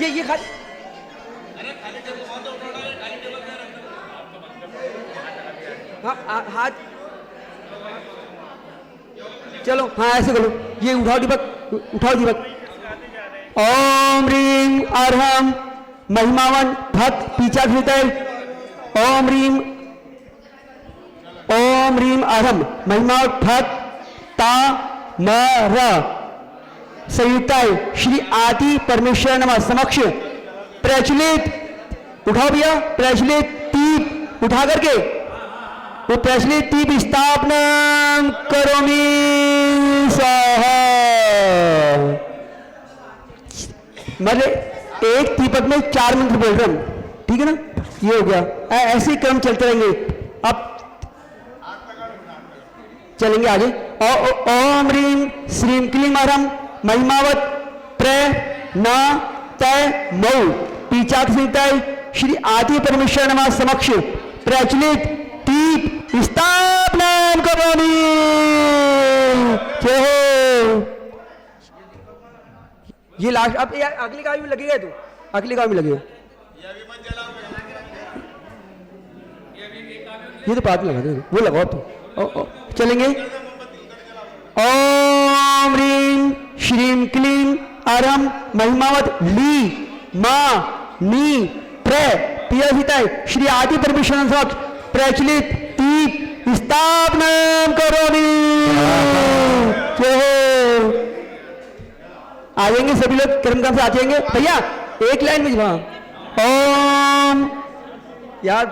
ये खाली, हाँ हाथ, चलो हाँ ऐसे करो, ये उठाओ दीपक, उठाओ दीपक। ओम ह्रीम अर्हम महिमावन भक्त पीछा हृदय। ओम ह्रीम अर्हम महिमावन भक्त ता मर संयुक्ताय श्री आदि परमेश्वर नमः समक्ष प्रज्वलित, उठाओ भैया, प्रज्वलित दीप उठा करके वो प्रज्वलित दीप स्थापना करोमि स्वाहा। मतलब एक दीपक में 4 मंत्र बोल रहे हम, ठीक है ना, ये हो गया। ऐसे ही क्रम चलते रहेंगे। अब चलेंगे आगे। ओम ह्रीम श्रीम क्लीम अरम महिमावत प्र न तय मऊ पीचाक संहिताय श्री आदि परमेश्वर नमः समक्ष प्रचलित दीप स्थापना करोमि। जय हो। ये लास्ट, अब अगली गाड़ी में लगेगा, तो अगली गाड़ी में लगेगा, ये तो बाद में लगा दो, वो लगाओ तो। चलेंगे। ओम ह्रीम श्रीम क्लीम अरम महिमावत ली मा नी प्र पियाहिताय श्री आदि परमेश्वर समक्ष प्रचलित दीप स्थापना करोमि। जय हो। आ जाएंगे सभी लोग, क्रमक्रम से आ जाएंगे भैया, एक लाइन में जवाब। ओम यार,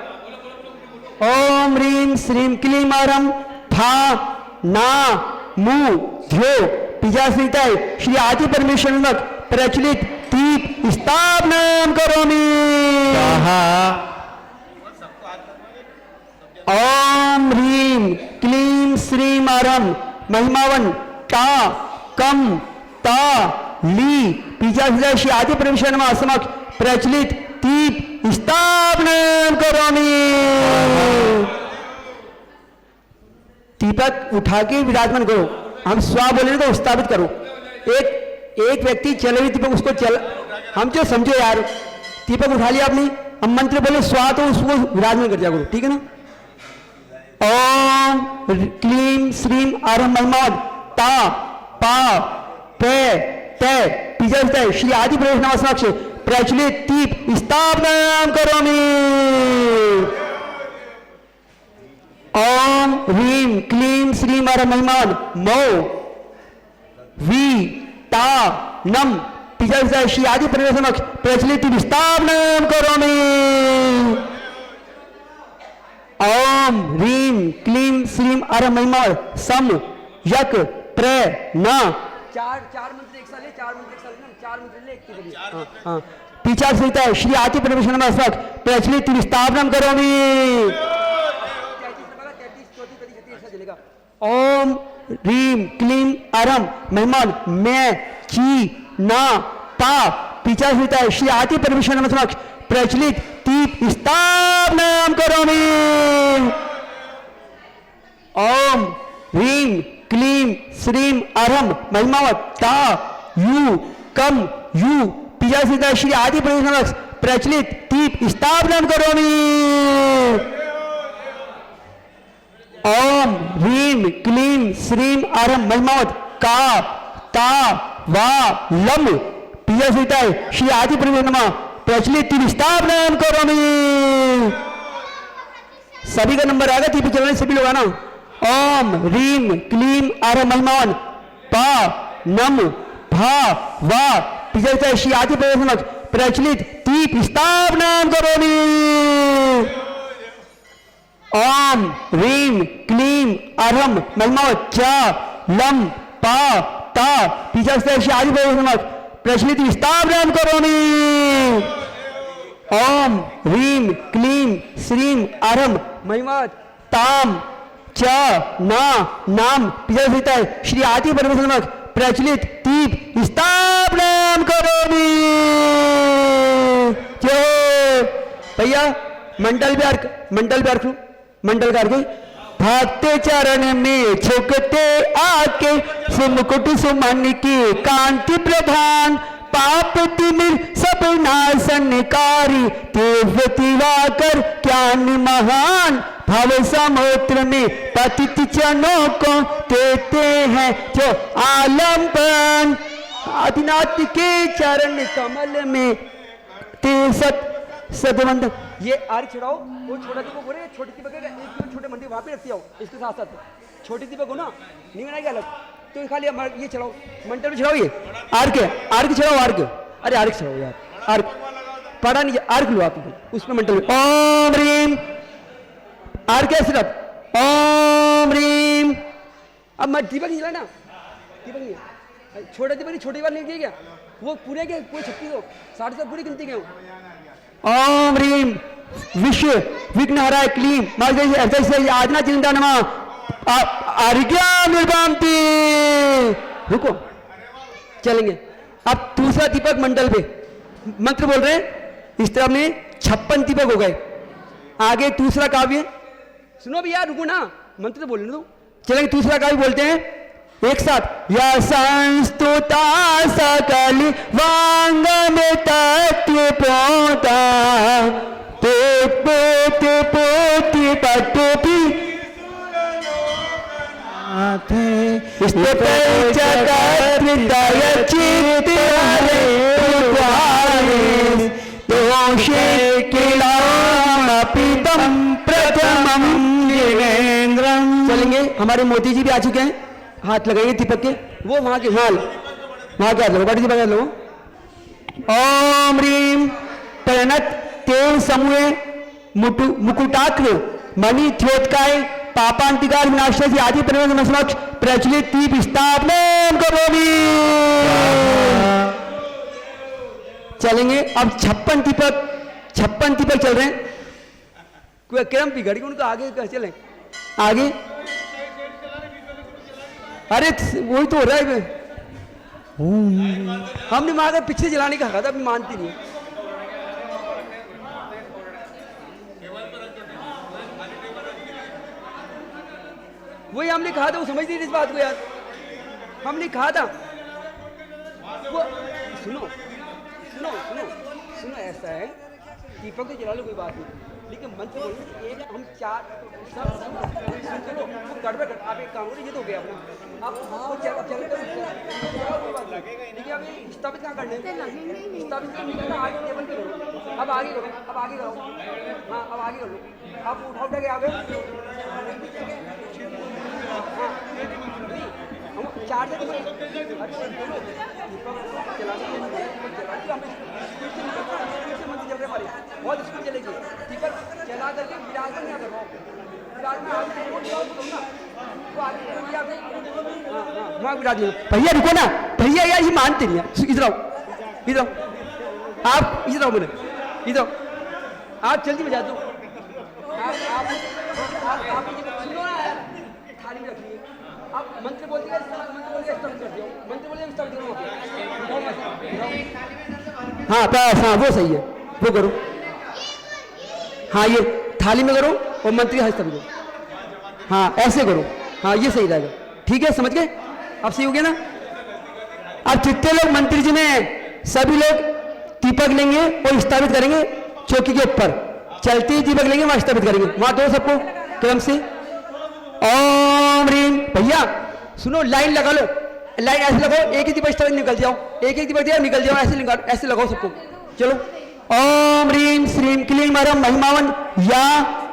ओम ह्रीम श्रीम क्लीम अरम था ना मु ध्यो पिजा संहिताय श्री आदि परमेश्वर नमः प्रचलित दीप स्थापना करोमि। ओम ह्रीम क्लीम श्रीम अरम महिमावन ता कम ता ली पिजा संहिताय श्री आदि परमेश्वर नमः समक्ष प्रचलित दीप स्थापना करोमि। दीपक उठा के विराजमान करो, हम स्वा बोले तो स्थापित करो। एक व्यक्ति चले हुए दीपक, उसको चल, हम जो समझो यार, दीपक उठा लिया आपने, हम मंत्र बोले स्वा, तो उसको विराजमान कर दिया करो, ठीक है ना। ओम क्लीम श्रीम अरम महिमावत ता पा पे ते पिजा संहिताय श्री आदि परमेश्वर नमः समक्ष प्रचलित दीप स्थापना करोमि। ओम ह्रीम क्लीम श्रीम अरम महिमावत मो वी ता नम पिजा संहिताय श्री आदि परमेश्वर समक्ष प्रचलित दीप स्थापना करोमि। ओम ह्रीम क्लीम श्रीम अरम महिमावत सम यक प्र न चार मंत्र एक साल ले, 4 मंत्र एक साल ले, 4 मंत्र ले, एक की हाँ पिचा संहिताय श्री आदि परमेश्वर नमः समक्ष प्रचलित दीप स्थापना करोमि। ओम ह्रीम क्लीम अरम महिमान मैं ची ना पा पिचा संहिताय श्री आदि परमेश्वर नमः समक्ष प्रचलित दीप स्थापना करोमि। ओम ह्रीम क्लीम श्रीम अरम महिमावत ता यू कम यू पिजा संहिताय श्री आदि परमेश्वर नमः प्रचलित दीप स्थापना करोमि। ओम ह्रीम क्लीम श्रीम अरम महिमावत का ता वा लम पिजा संहिताय श्री आदि परमेश्वर नमः प्रचलित दीप स्थापना करोमि। सभी का नंबर आएगा, दीप चलने सभी लोग आना। ओम ह्रीम क्लीम अरम महिमावन पा नम भा वा पिजा संहिताय श्री आदि परमेश्वर नमः प्रचलित दीप स्थापना करोमि। ओम ह्रीम क्लीम अरम महिमावत चा लम पा ता पिजा संहिताय श्री आदि परमेश्वर नमः प्रचलित दीप स्थापना करोमि। ओम ह्रीम क्लीम श्रीम अरम महिमावत ताम च ना नाम पिजा संहिताय श्री आदि परमेश्वर नमः प्रचलित दीप स्थापना करोमि। जय भैया, मंडल भी मंडल करके भक्त चरण में झुकते आके सुमुकुट सुमन की कांति प्रधान पाप तिमिर सब नाशनकारी दिव्यतिवाकर ज्ञान महान भव समुद्र में पतित जनों को देते हैं जो आलम्बन आदिनाथ के चरण कमल में सदवंदन। ये आर्य चढ़ाओ, वो छोटा दीपक हो रहे, छोटी दीपक एक छोटे मंदिर वहां पे रखती आओ, इसके साथ साथ छोटी दीपक हो ना, नहीं बनाएगी अलग, तो खाली ये चढ़ाओ, मंडल में चढ़ाओ, ये आर्क चढ़ाओ, अरे आर्क चढ़ाओ यार, आर्क पढ़ा नहीं, आर्क लो आप उसमें मंडल में। ओम ह्रीम आर्क है सिर्फ, ओम ह्रीम। अब मैं दीपक नहीं जलाना, दीपक नहीं छोटे थे बड़ी छोटी बात नहीं की क्या वो पूरे के पूरे 36 हो 60 पूरी गिनती के हो ओम ह्रीम विश्व विघ्नहराय क्लीम मार्गदर्शक आजना चिंता नमा आर्ज्ञा निर्गामती रुको चलेंगे अब दूसरा दीपक मंडल पे मंत्र बोल रहे हैं इस तरह में 56 दीपक हो गए आगे दूसरा काव्य सुनो भी यार रुको ना मंत्र तो बोलने दो चलेंगे दूसरा काव्य बोलते हैं एक साथ या संस्तुता सकल वांग में तत्व पोता पोत पोती पटोपी चलेंगे हमारे मोदी जी भी आ चुके हैं हाथ लगाइए दीपक के वो वहां के हाल वहां के हाथ लगो बाटी दीपक लगो ओम ह्रीम प्रणत तेल समूह मुकुटाक्र मणि थ्योतकाय पापांतिकार विनाशस्य आदि परिवर्तन समक्ष प्रचलित दीप स्थापना करोगी चलेंगे अब 56 दीपक चल रहे हैं कोई क्रम बिगड़ गया उनको आगे कैसे चले आगे अरे वही तो हो रहा है हमने मांगा पीछे चलाने का कहा था अभी मानती नहीं वही हमने कहा था वो समझ नहीं इस बात को यार हमने कहा था वो सुनो सुनो सुनो सुनो ऐसा है दीपक तो जला लो कोई बात नहीं लेकिन मंत्र बोलने एक हम चार चलो वो गड़बड़ आप एक काम करो ये तो हो गया अपना आप वो चल लेकिन अभी स्थापित कहाँ करने स्थापित करने का आगे टेबल पे करो अब आगे करो हाँ अब आगे कर लो आप उठा के आगे चार से बहुत स्पीड चलेगी दीपक चला करके विराज में क्या करवाओ भैया रुको ना भैया यार ये मानते नहीं इधर आओ आप इधर आओ बोले इधर आप जल्दी बजा दो आप सुनो ना यार थाली में रखिए आप मंत्र बोलते हैं मंत्र बोलते हाँ बस हाँ वो सही है वो करो हाँ ये थाली में करो और मंत्री हस्त करो हाँ ऐसे करो हाँ ये सही रहेगा ठीक है समझ गए अब सही हो गया ना अब जितने लोग मंत्री जी में सभी लोग दीपक लेंगे और स्थापित करेंगे चौकी के ऊपर चलते ही दीपक लेंगे वहां स्थापित करेंगे वहां दो सबको क्रम से ओम ह्रीम भैया सुनो लाइन लगा लो लाइन ऐसे लगाओ एक ही दीपक स्थापित निकल जाओ एक दीपक दिया निकल जाओ ऐसे लगाओ सबको चलो ओम ह्रीम श्रीम क्लीम हरम महिमावन या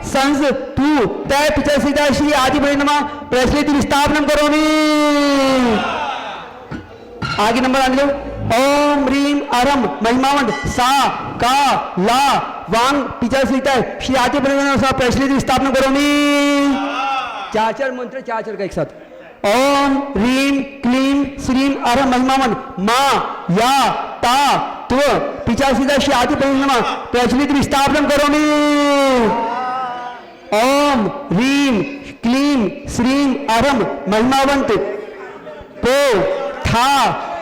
संस तू तय पिता सीता श्री आदि परिणमा प्रचलित विस्थापनम करोमि आगे नंबर आने लो ओम ह्रीम हरम महिमावन सा का ला वांग पिता सीता श्री आदि परिणमा प्रचलित विस्थापनम करोमि चार मंत्र चार का एक साथ ओम ह्रीम क्लीम श्रीम हरम महिमावन मा या ता त्व पिचासीदा श्री आदि परिणमा प्रचलित विस्थापनम करोमि ओम ह्रीम क्लीम श्रीम हरम महिमावंत पो था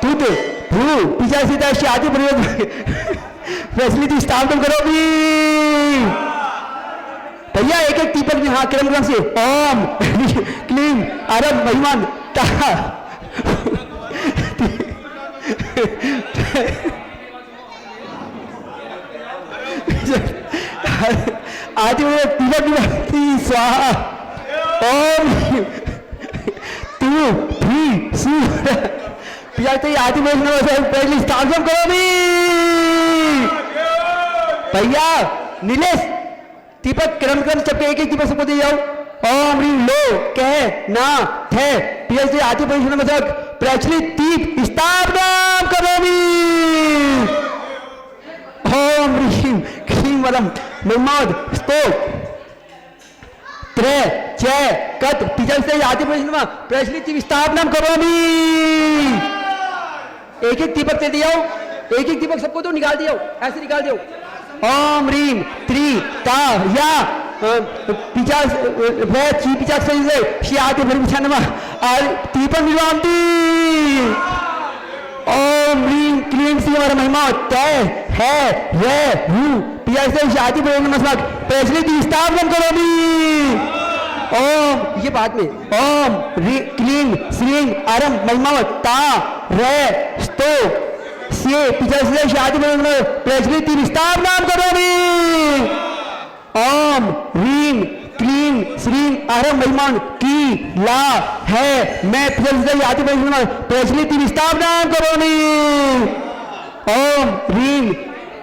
तुत भू पिचासीदा श्री आदि परिणमा प्रचलित विस्थापनम करोमि भैया एक एक दीपक में हाँ क्रम से ओम क्लीम हरम महिमान ता आदि तिलक स्वाहा ओम तू भी सु पिया तो आदि पहले स्थापन करो भी भैया नीलेश दीपक क्रम चपके एक दीपक सबको दे जाओ ओम ह्रीम लो कह ना थे पिया आदि परिषद प्रचलित दीप स्थापना करोमि ओम ह्रीम क्लीम वरम मोहम्मद स्तोक त्रे जय कत पिजल से आदि परिषद प्रचलित दीप स्थापना करोमि एक एक दीपक दे दिया हो, एक एक दीपक सबको दो, निकाल दिया हो, ऐसे निकाल दिया ओम रीम त्री ता या पिचास वे ची पिचास से श्री आदि ब्रह्मचा नमः और दीपक निर्वांति ओम रीम क्लीम श्री हमारा महिमा तय है रे हूँ पिचास से श्री आदि ब्रह्म नमः प्रचलित स्थापन करोगी ओम, ये बाद में ओम क्लीम श्रीं अरम महिमा ता रे स्तो से पिछले शादी में प्रचलित विस्तार नाम करोगी ओम रीम क्लीम श्रीं अरम महिमान की ला है मैं पिछले शादी में प्रचलित विस्तार नाम करोगी ओम रीम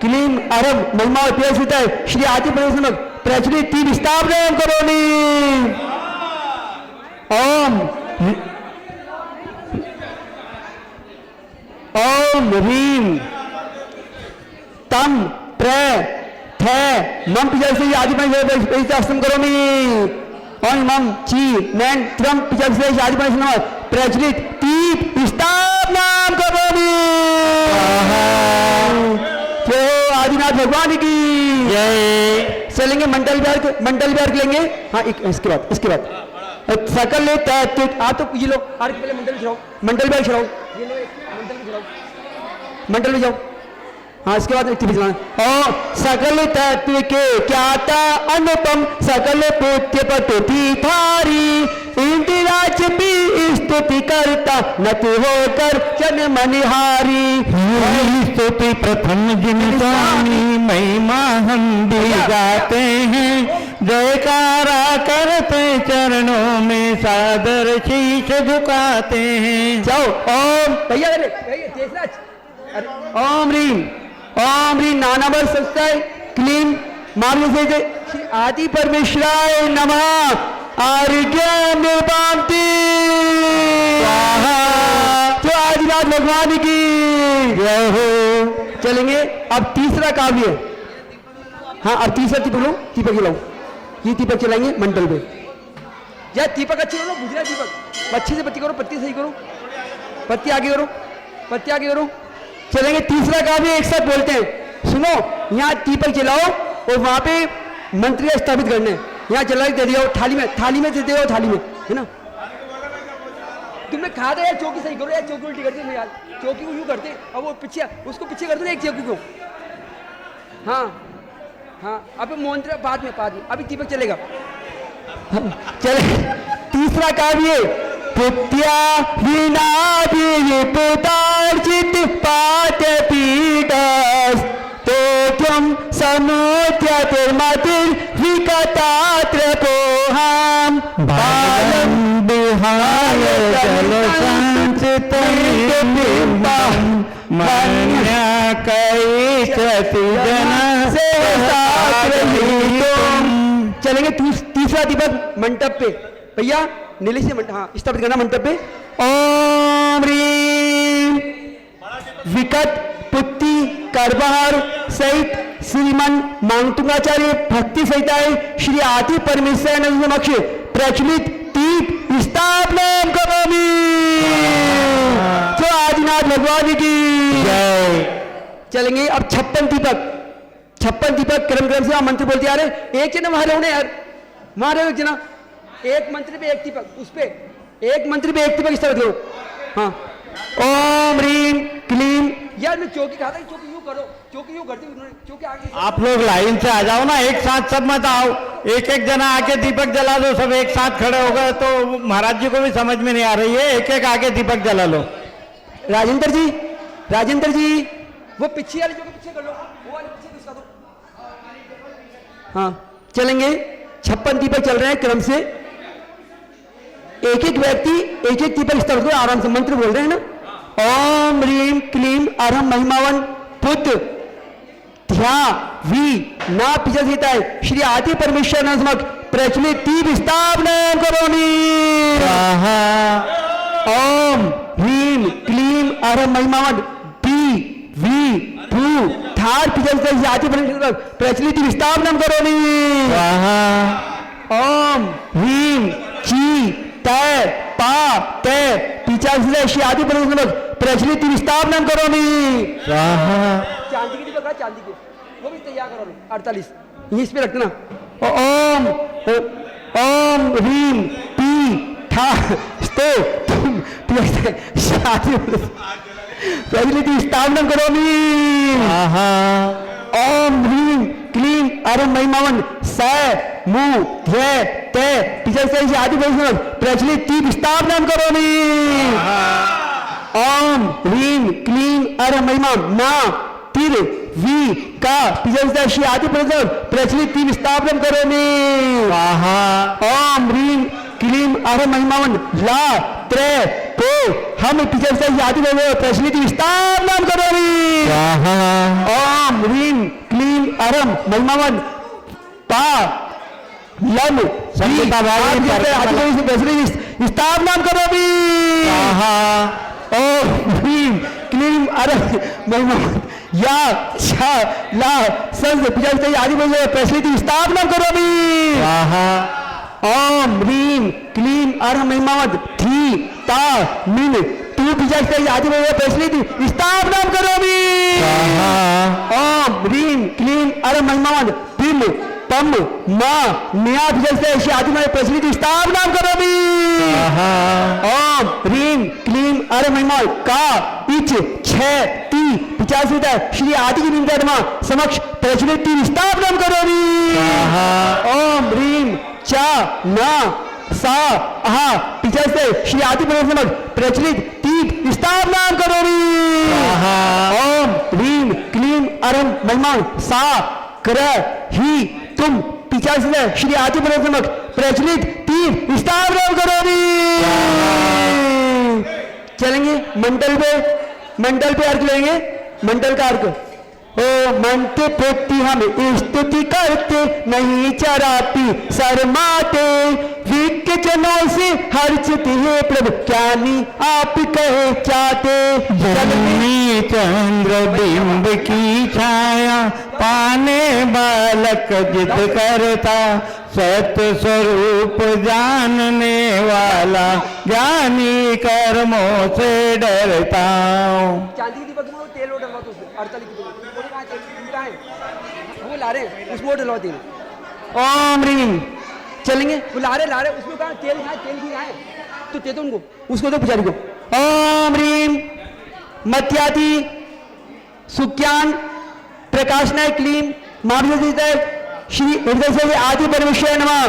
क्लीम अरम महिमा प्रचलित श्री आदि प्रचलित विस्तार नाम करोगी ओम ओम रीम तम प्र थे मम पिछले से आदि में अष्टम करोमी ओम मम ची नैन त्रम पिछले से आदि में प्रचलित तीप विस्तार नाम करोमी जो आदिनाथ भगवान की जय। चलेंगे मंडल विहार लेंगे। हाँ इसके बाद सकल आप तो ये लो आर पहले मंडल विहार छड़ाओ ये लो मंडल में जाओ। हाँ इसके बाद ओ सकल तत्व के क्या था अनुपम सकल पुत्र पति थारी इंदिराज भी स्तुति करता नत होकर जन मनिहारी स्तुति प्रथम जिन स्वामी महिमा हम भी गाते हैं जयकारा करते चरणों में सादर शीश झुकाते हैं। जाओ ओम भैया ओम रीम नानावर सत्य क्लीन मार्ग से श्री आदि परमेश्वराय नमः आर्यज्ञान निर्वांति तो आदिनाथ भगवान की जय हो। चलेंगे अब तीसरा काव्य। हाँ अब तीसरा दीपक हिलाओ ये दीपक चलाएंगे मंडल में या दीपक अच्छे करो गुजरा दीपक अच्छे से पत्ती करो पत्ती सही करो पत्ती आगे करो चलेंगे। तीसरा काव्य एक साथ बोलते हैं सुनो यहाँ दीपक जलाओ और वहां पे मंत्र स्थापित करने यहाँ जला दे दिया थाली में दे दिया थाली में है ना। तुमने कहा था यार चौकी सही करो यार चौकी उल्टी करते हो यार चौकी को यूं करते अब वो पीछे उसको पीछे कर दो एक चौकी को। हाँ अब मंत्र बाद में अभी दीपक चलेगा। चले तीसरा काव्य पुत्या विनादिपुतार्जित पात पीडस तो तुम समुद्यतिर्मतिर् विकतात्र पोहाम बालम बिहाय जल संचितम मन्या कई चति जन से चलेंगे तीसरा दीपक मंडप पे भैया नीले से हाँ स्थापित करना मंडप पे ओम रीम विकट पुत्ती करबहार सहित श्रीमन मांगतुंगाचार्य भक्ति सहिताय श्री आदि परमेश्वर समक्ष प्रचलित दीप स्थापना करोमि तो आदिनाथ भगवान की जय। चलेंगे अब 56 दीपक क्रम से आप मंत्र बोलते आ रहे एक जना वहां रहो यार वहां रहो एक जना एक मंत्र पे एक दीपक उस पे एक मंत्र पे एक दीपक स्थापित करो। हाँ ओम रीम क्लीम यार मैं चौकी कहा था चौकी यूं करो चौकी यूं करती चौकी आगे आप लोग लाइन से आ जाओ ना एक साथ सब मत आओ एक एक जना आके दीपक जला दो सब एक साथ खड़े हो गए तो महाराज जी को भी समझ में नहीं आ रही है एक एक आके दीपक जला लो। राजेंद्र जी वो पीछे वाली जगह पीछे कर लो वो वाले पीछे घुसा दो। हाँ चलेंगे 56 दीपक चल रहे हैं क्रम से एक एक व्यक्ति एक एक दीपक स्थापित करो आराम से मंत्र बोल रहे हैं ना ओम रीम क्लीम अरहम महिमावन पुत्र ध्या वी ना पीछे सीता है श्री आदि परमेश्वर नमक प्रचलित दीप स्थापना करोनी ओम रीम क्लीम अरहम महिमावन दी वी भू थार पीछे आदि परमेश्वर प्रचलित दीप स्थापना करोनी ओम ह्रीम ची तय पा तय पिचासी श्री आदि प्रचलित स्थापना करोमि। चांदी की दीपक है, चांदी के वो भी तैयार करो 48 इस पे रखना। ओम ओम ह्रीम पी ठा स्ते प्रचलित स्थापना करोमि। ओम ह्रीम क्लीम अरम महिमावन स मु ध्य ते पिचासी आदि प्रचलित स्थापना करोमि। ओम ह्रीम क्लीम अरम महिमा ना तिर वी का पिचासी आदि प्रचलित स्थापना करोमि। ओम ह्रीम क्लीम अरम महिमावन ला त्रे पे हम पिचासी आदि प्रचलित स्थापना करोमि। ओम ह्रीम क्लीम अरम महिमावन पा लन स्थापना करोमि। ओम ह्रीम क्लीम अरम महिमावन या छा ला संस पिचासी आदि प्रचलित स्थापना करोमि। ओम ह्रीम क्लीम अरम महिमावन थी ता मिन तू पिचासी आदि प्रचलित स्थापना करोमि। ओम ह्रीम क्लीम अरम महिमावन पिम पम मा न्या पिचासी आदि प्रचलित स्थापना करोमि। ओम ह्रीम क्लीम अरम महिमावन का इच छे ती पिचासी श्री आदि की निंदा समक्ष प्रचलित स्थापना करोमि। ओम ह्रीम चा ना सा आहा पिचासी श्री आदि प्रचलित स्थापना करोमि। ओम ह्रीम क्लीम अरम महिमावन सा कर ही तुम पिचासी श्री आदि प्रचलित स्थापना करोमि। चलेंगे मंडल पे अर्घ लेंगे। मंडल का अर्घ ओ मनते प्रति हम स्तुति करते नहीं चराती शर्माते विक जनों से हर्षित है प्रभु ज्ञानी आप कहे चाहते। जन्मी चंद्र बिंब की छाया पाने बालक जिद करता सत्य स्वरूप जानने वाला ज्ञानी कर्मों से डरता। चांदी की दीपक में तेल और डलवा तो उसमें 48 की कहाँ है वो ला रहे उसमें डलवा तेल। ओम ह्रीम चलेंगे वो ला रहे उसमें कहा तेल कहाँ तेल की कहाँ है तो दे दो उनको उसको तो पुजारी को। ओम ह्रीम मत्यादि सुज्ञान प्रकाशनाय क्लीम महाविद्य श्री हृदय से आदि परमेश्वर नमः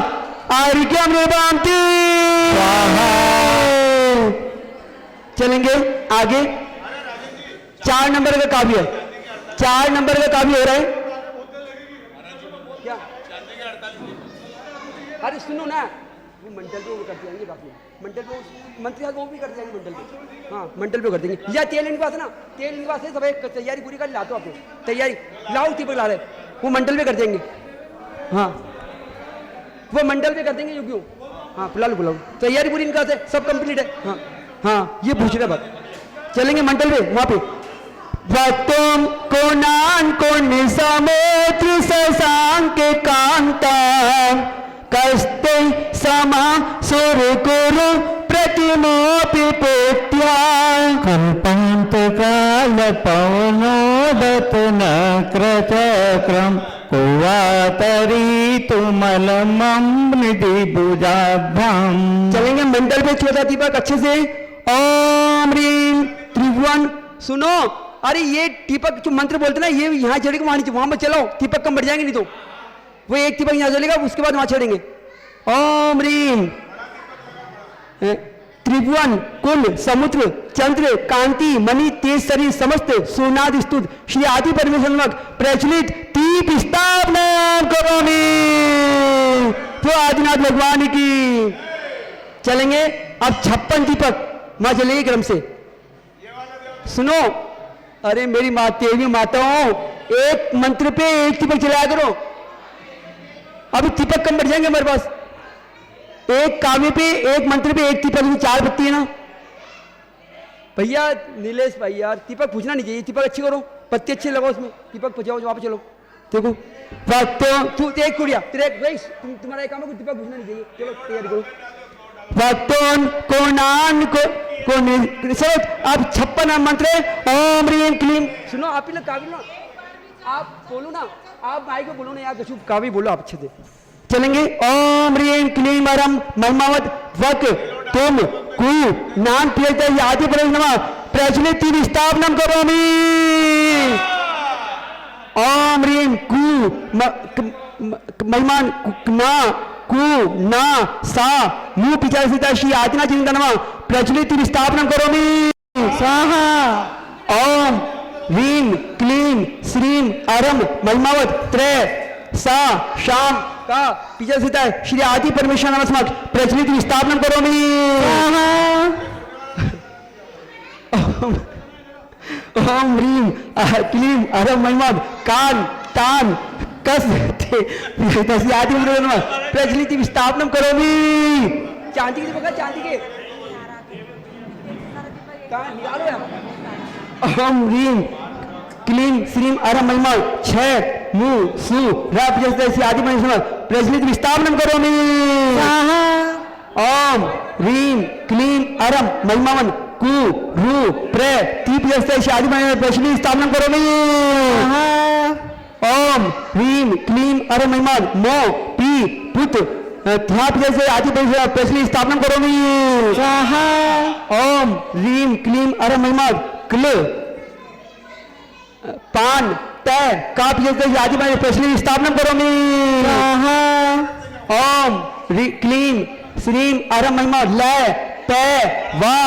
आर्यम रेवांति। चलेंगे आगे 4 नंबर का काव्य हो रहा है क्या? अरे सुनो ना वो मंडल पे वो कर देंगे काफी मंडल पे मंत्री वो भी कर देंगे मंडल पे। हाँ मंडल पे कर देंगे या तेल इनके पास है ना तेल इनके पास है सब एक तैयारी पूरी कर लाते आपको तैयारी लाओ दीपक ला रहे वो मंडल पे कर देंगे। हाँ वो मंडल पे कर देंगे यो क्यों। हाँ बुलाओ तैयारी पूरी इनका है सब कंप्लीट है। हाँ हाँ ये पूछ रहे बात चलेंगे मंडल पे वहां पे तुम कोणान कोण समुद्र शशांक कांता कस्ते समा सुर गुरु प्रतिमोपि पेत्या कल्पांत काल पवनोदत नक्रचक्रम कुवातरी तुमलमं निधि भुजाभ्याम। चलेंगे मंडल पे छोटा दीपक अच्छे से। ओम ह्रीम त्रिभुवन सुनो अरे ये दीपक जो मंत्र बोलते ना ये यहाँ चढ़ेगा वहां नीचे वहां पर चलाओ दीपक कम बढ़ जाएंगे नहीं तो वो एक दीपक यहाँ चलेगा उसके बाद वहां चढ़ेंगे। ओम ह्रीम त्रिभुवन कुल समुद्र चंद्र कांति मणि तेज शरीर समस्त सुनाद स्तुत श्री आदि परमेश्वर प्रचलित दीप स्थापना करोमि। तो आदिनाथ भगवान की चलेंगे अब 56 दीपक वहां चलेंगे क्रम से। सुनो अरे मेरी देवी माताओं एक मंत्र पे एक दीपक चलाया करो अभी दीपक कम बढ़ जाएंगे हमारे पास। एक काव्य पे एक मंत्र पे एक दीपक 4 बत्ती है ना भैया नीलेश भाई यार दीपक पूछना नहीं चाहिए दीपक अच्छी करो पत्ती अच्छी लगाओ उसमें दीपक पहुंचाओ वहां पे चलो देखो तू एक कुड़िया तेरे तुम्हारा एक काम है दीपक पूछना नहीं चाहिए चलो तैयारी करो। भक्तों को सर आप 56 मंत्र ओम ह्रीम क्लीम सुनो आप ही लोग काव्य ना आप बोलो ना आप माइक में बोलो ना यार कुछ काव्य बोलो आप अच्छे से चलेंगे ओम ह्रीम क्लीम अरम महिमावत वक तुम कु नाम प्रियता आदि पर नमः प्रज्वलित स्थापनम करोमि ओम ह्रीम कु महिमान ना कु ना सा मु पिचा सीता श्री आदिना जिंदा नमः प्रज्वलित स्थापनम करोमि स्वाहा ओम ह्रीम क्लीम श्रीम अरम महिमावत त्रय सा शाम का पिचा सीता श्री आदि परमेश्वर नमः प्रज्वलित स्थापनम करोमि ओम ह्रीम क्लीम अरम महिमावत कान तान कस आदि प्रज्वलित स्थापनम करोमि चांदी के बगा चांदी के निकालो यार ओम ह्रीम क्लीम श्रीम अरम महिमा छह मु सु रप जैसे आदि प्रज्वलित स्थापनम करोमि ओम ह्रीम क्लीम अरम महिमावन कु रु प्रे तीप जैसे आदि प्रज्वलित स्थापनम करोमि ओम ह्रीम क्लीम अरम महिमान मो पी पुत थाप जैसे आदि प्रज्वलित स्थापनम करोमि ओम ह्रीम क्लीम अरम महिमान क्ल पान तय काप जैसे आदि प्रज्वलित स्थापनम करोमि ओम क्लीम श्रीम अरम महिमा लय तय वा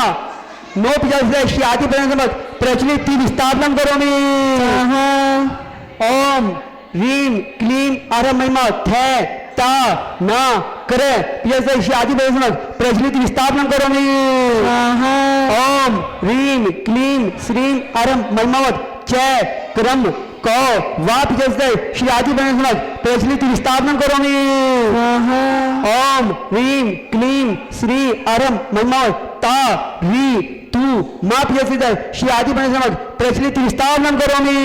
नो जैसे श्री आदि प्रज्वलित स्थापनम करोमि ओम ह्रीम क्लीम अरम महिमा थे ता ना करे जैसे श्री आदि प्रज्वलित स्थापनम करोमि ओम ह्रीम क्लीम श्रीम अरम महिमावत जय क्रम को वाप जैसे श्री आदि प्रज्वलित स्थापनम करोमि ओम ह्रीम क्लीम श्री अरम महिमावत ता री तू माप जैसे श्री आदि प्रज्वलित स्थापनम करोमि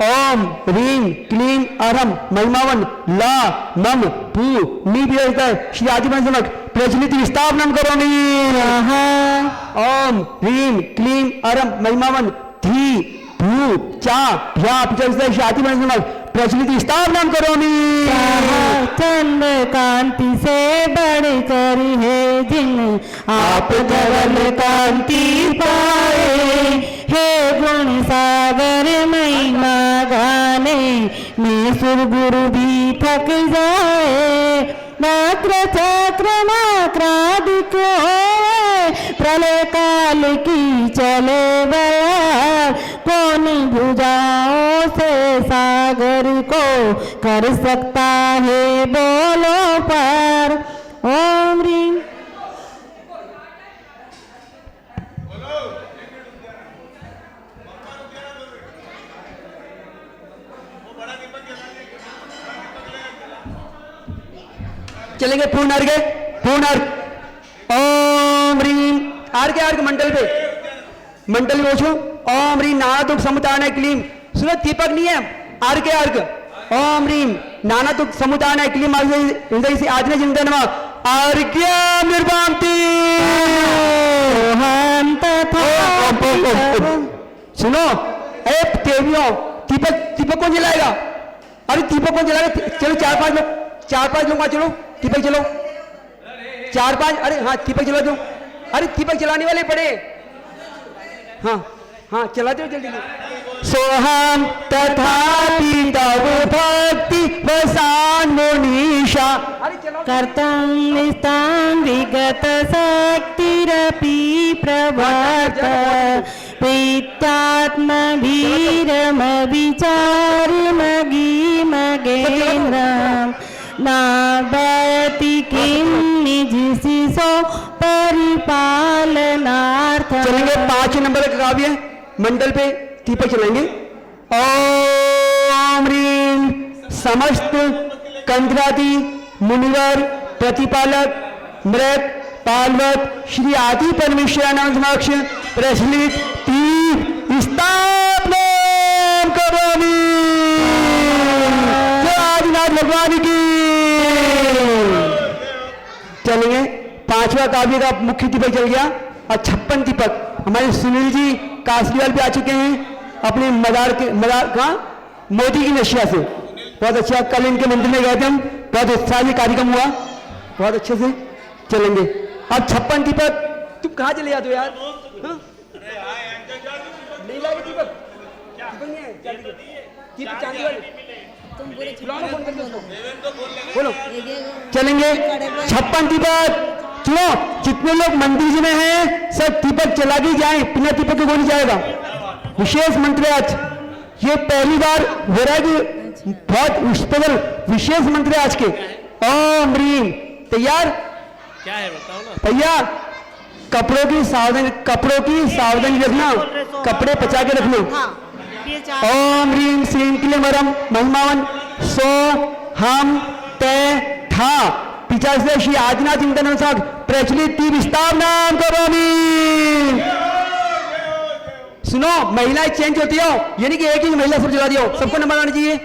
ओम ह्रीम क्लीम अरम महिमावन ला मम पू नी श्री आदि प्रज्वलित स्थापनम करोमि ओम ह्रीम क्लीम अरम महिमावन धी भू चा भ्या श्री आदि प्रज्वलित स्थापनम करोमि चंद्र कांति से बढ़कर है जिन आप धवल कांति पाए हे गुण सागर महिमा गाने में सुर गुरु भी थक जाए मात्र चक्र मात्रादिक प्रलय काल की चले बयार कौन भुजाओं से सागर को कर सकता है बोलो पार ओम ह्रीम चलेंगे पूर्ण अर्घ ओम ह्रीम अर्घ मंडल पे पहुंचो ओम ह्रीम नानातुक समुदाय क्लीम सुनो दीपक नहीं है अर्घ ओम ह्रीम नानातुक समुदाय क्लीम हृदय से आदि जिंदन अर्घ्य निर्वांति सुनो ए देवियों दीपक कौन जलाएगा अरे दीपक कौन जलाएगा चलो 4-5 लोग चलो दीपक चलो 4-5 अरे हाँ दीपक चला दो अरे दीपक जलाने वाले पड़े हाँ हाँ चला दो जल्दी सोहम तथापि तव भक्ति वसान मुनीषा कर्तम निस्तां विगत शक्तिरपि प्रभात प्रीत्यात्म वीरम विचार मगी मगेन्द्रम नावति किम निज शिशो परिपालनार्थ चलेंगे 5 नंबर का काव्य मंडल पे दीपक चलाएंगे ओम ह्रीम समस्त कंदरादि मुनिवर प्रतिपालक मृत पार्वत श्री आदि परमेश्वर समक्ष प्रचलित तीर स्थापना करोमि जय आदिनाथ भगवान की। चलेंगे 5वां काव्य का मुख्य दीपक चल गया। और 56 दीपक हमारे सुनील जी कासलीवाल भी आ चुके हैं अपने मदार कहाँ मोदी की नशिया से। बहुत अच्छा, कल इनके मंदिर में गए थे हम, बहुत उत्साही कार्यक्रम हुआ, बहुत अच्छे से चलेंगे। अब 56 दीपक तुम कहाँ चले जाते हो यार? हाँ? नहीं लाए दीपक? दीपक नहीं है? दीपक चांदी वाले बुलाओ ना, फोन करके उसको। बोलो चलेंगे 56 दीपक। चलो जितने लोग मंदिर जी में हैं सब दीपक चला के जाए, बिना दीपक के कोई नहीं जाएगा। विशेष मंत्र आज ये पहली बार हो रहा है कि बहुत स्पेशल विशेष मंत्र आज के। ओम ह्रीम तैयार क्या है बताओ ना। भैया कपड़ों की सावधानी रखना, कपड़े बचा के रखना। ओम ह्रीम श्रीम क्लीम वरम महिमावन सो हम ते था पिछाचे श्री आदिनाथ चिंतन अनुसार प्रचलित ती विस्तार नाम करोमी। सुनो महिलाएं चेंज होती हो, यानी कि एक ही महिला सब जला दियो, सबको नंबर आना चाहिए।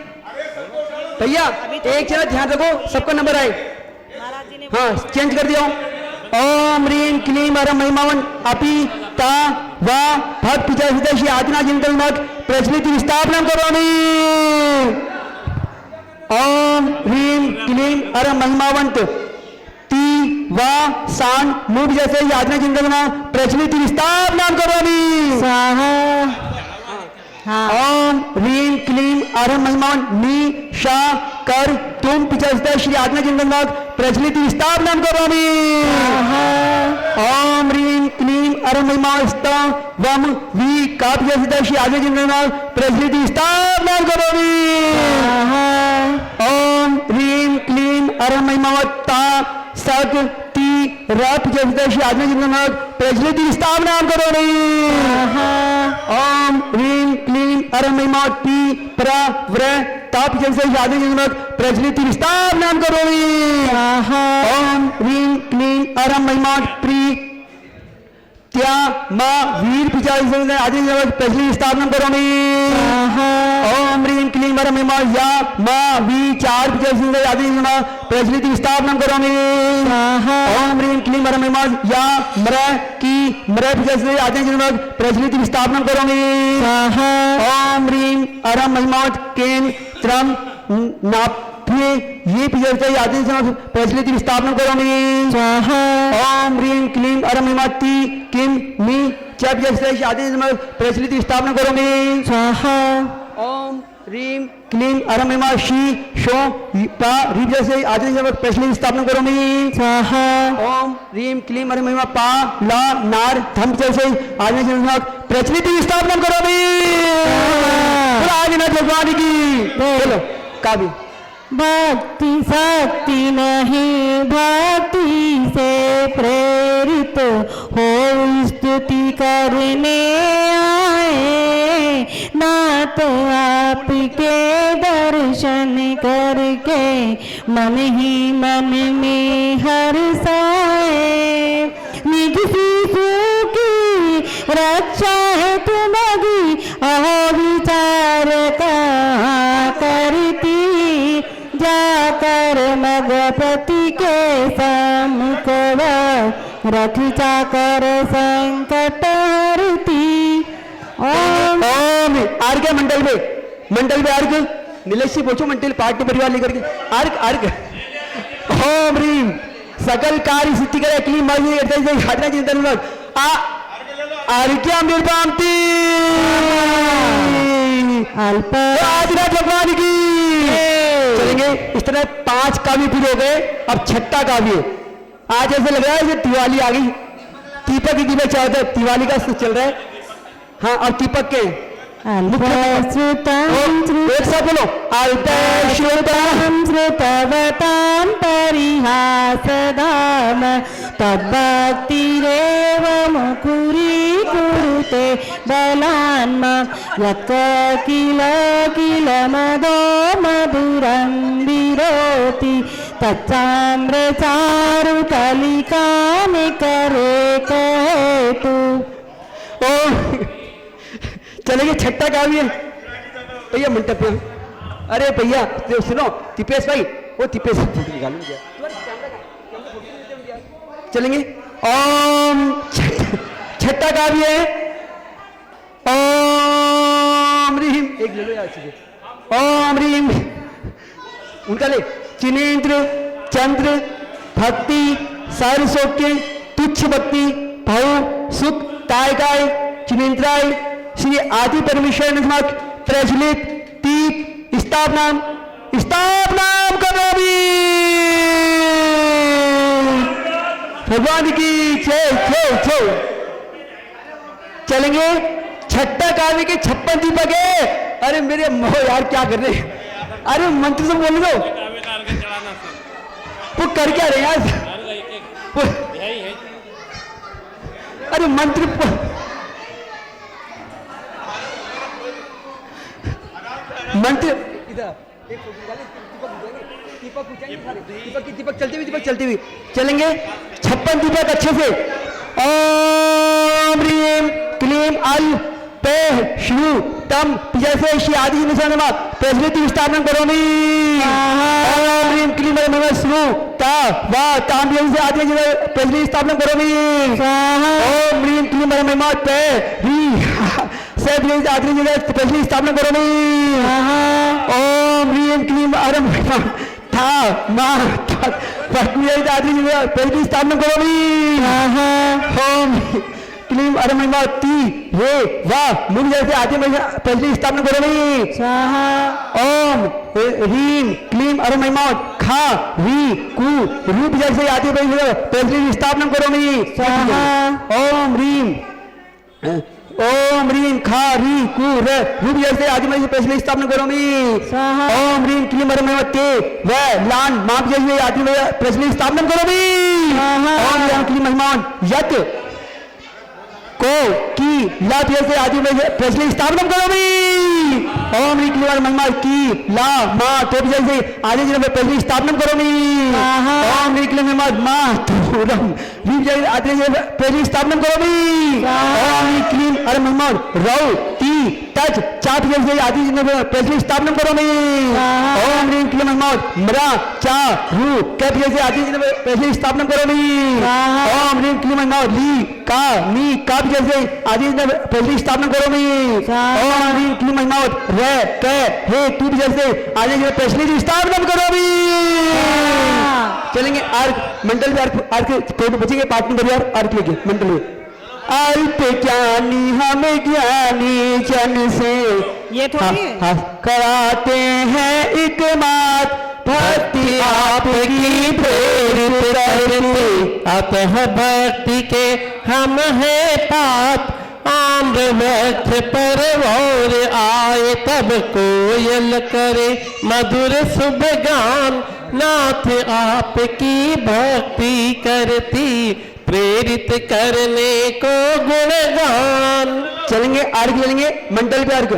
भैया एक चला ध्यान रखो सबका नंबर आए। हाँ चेंज कर दियो। ओम ह्रीम क्लीम वरम महिमावन अपि ता वा भक्त पिछाचे श्री आदिनाथ चिंतन प्रचलित विस्तार नाम करोमी। ओम ह्रीम क्लीम अरम महिमावंत ती वा सान मुख जैसे यादना चिंतन प्रचलित विस्तार नाम करोमी। ओम ह्रीम क्लीम अरम महिमावंत नी शा कर तुम पिछले श्री आत्मा चिंतन प्रचलित विस्तार नाम करोमी। ओम ह्रीम क्लीम अरम महिमावंत वम वी का पिछले श्री आत्मा चिंतन प्रचलित विस्तार नाम करोमी। ओम ह्रीम क्लीम अरम महिमावत्ता सक ती रप जैसे श्री आत्मा चिंतन प्रचलित विस्तार नाम करोमी। ओम ह्रीम क्लीम अरम महिमावत्ती प्र व्र ताप जैसे श्री आत्मा चिंतन प्रचलित विस्तार नाम करोमी। ओम ह्रीम क्लीम अरम महिमावत प्री त्या मां वीर पिता आदि प्रचलित विस्तार नाम करोमी। ओम ह्रीम क्लीम अरम महिमावत या मां वी चार पिता आदि प्रचलित विस्तार नाम करोमी। ओम ह्रीम क्लीम अरम महिमावत या म्र की म्र पिता आदि प्रचलित विस्तार नाम करोमी। ओम ह्रीम अरम महिमावत केन त्रम नाप्ये ये पिछले आदि प्रचलित विस्तार नाम करोमी। ओम ह्रीम क्लीम अरम महिमावती किम मी चप जैसे आदि प्रचलित विस्तार नाम करोमी। ओम ह्रीम क्लीम अरम महिमा शी शो पा री जैसे आदि प्रचलित विस्तार नाम करोमी। ओम ह्रीम क्लीम अरम महिमा पा ला नार थम जैसे आदि प्रचलित विस्तार नाम करोमी। आदिनाथ भगवान की बोलो काव्य। भक्ति शक्ति नहीं भक्ति से प्रेरित हो स्तुति करने आए, ना तो आपके दर्शन करके मन ही मन में हर्षाए। निज शिशु की रक्षा है तुम्हारी अविचार कहाँ करती, जाकर मगपति के सम्मुख रख जाकर संकट हरती। ओम आर्ग मंडल में आर्ग नीलेश जी पूछो मंडल पार्टी परिवार लेकर के आर्ग आर्ग। ओम ह्रीम सकल कार्य सिद्धि करे क्लीम माजी घटना चिंतन आर्ग्या निर्वांति अल्प आदिनाथ भगवान की। चलेंगे इस तरह 5 काव्य पूरे हो गए, अब 6ठा काव्य। आज ऐसे लग रहा है कि दिवाली आ गई, दीपक ही दीपक चाहते हैं, दिवाली का चल रहा है। हाँ और दीपक के एक साथ बोलो अल्पश्रुतं श्रुतवतां परिहासदाम तद्भक्तिरेव मुकुरीकुरुते बलान्मा यत् किल किल मदो मधुरं विरोति तच्चाम्रचारुकलिकानिकरे कहेतु। चलेंगे 6ठा काव्य भैया मंडप पे। अरे भैया सुनो तिपेश भाई, वो तिपेश निकालो क्या चलेंगे। ओम छठा काव्य है ओम ह्रीम, एक ले लो यार चीजें, ओम ह्रीम उनका ले, चिनेन्द्र चंद्र भक्ति सारस्वत्य तुच्छ भक्ति भाव सुख काय काय चिनेन्द्राय श्री आदि परमेश्वर नमक प्रज्वलित दीप स्थापनाम करोमि। भगवान की जय जय जय। चलेंगे छठा काव्य के 56 दीपक है। अरे मेरे मोह यार क्या कर रहे हैं, अरे मंत्र से बोल दो, काव्य का अर्घ्य चढ़ाना सर। वो कर क्या रहे हैं यार, अर्घ्य यही है। अरे मंत्र इधर दीपक चलते हुए चलेंगे 56 दीपक अच्छे से। ओम ह्रीम क्लीम अल पे शिव तम जैसे श्री आदि निशानमा प्रज्वलित स्थापना करोमि। ओम ह्रीम क्लीम अल नमः शिव ता वा ताम से आदि प्रज्वलित स्थापना करोमि। ओम ह्रीम क्लीम अल नमः पे री से आदि प्रज्वलित स्थापना करोमि। ओम ह्रीम क्लीम अरम था मां पत्नी आदि प्रज्वलित स्थापना करोमि। ओम क्लीम अरम ती हे वाह मुझ जैसे आदि प्रज्वलित स्थापना करोमि। ओम ह्रीम क्लीम अरम खा री कु रूप जैसे आदि प्रज्वलित स्थापना करोमि। ओम ह्रीम खा री कु र रूप जैसे आदि प्रज्वलित स्थापना करोमि। ओम ह्रीम क्लीम अरम ते व लान माप जैसे आदि प्रज्वलित स्थापना करोमि। ओम ह्रीम क्लीम यत को की ला जैसे आदि प्रज्वलित स्थापना करोमि। ओम ह्रीम क्लीम अरम की ला मा तो जैसे आदि प्रज्वलित स्थापना करोमि। ओम ह्रीम क्लीम मा तुरम रूप जैसे आदि प्रज्वलित स्थापना करोमि। ओम ह्रीम क्लीम अरम रौ ती तज चाप जैसे आदि प्रज्वलित स्थापना करोमि। ओम ह्रीम क्लीम मरा चा रू कैप जैसे आदि प्रज्वलित स्थापना करोमि। ओम ह्रीम क्लीम ली का मी काप जैसे आदि प्रज्वलित स्थापना करोमि। ओम ह्रीम क्लीम रे के हे तू जैसे आदि प्रज्वलित स्थापना करोमि। चलेंगे आर्क मंडल में आर्क फोटो बचेंगे पार्ट में यार आर्क लेके मंडल में। अल्प ज्ञानी हमें ज्ञानी जन से ये थोड़ी है। कराते हैं एक बात भक्ति आपकी प्रेरित करती। अतः भक्ति के हम हैं पात आम्र वृक्ष पर और आए तब कोयल करे मधुर शुभ गान। नाथ आपकी भक्ति करती प्रेरित करने को गुणगान। चलेंगे आर्ग चलेंगे मंडल पे आर्ग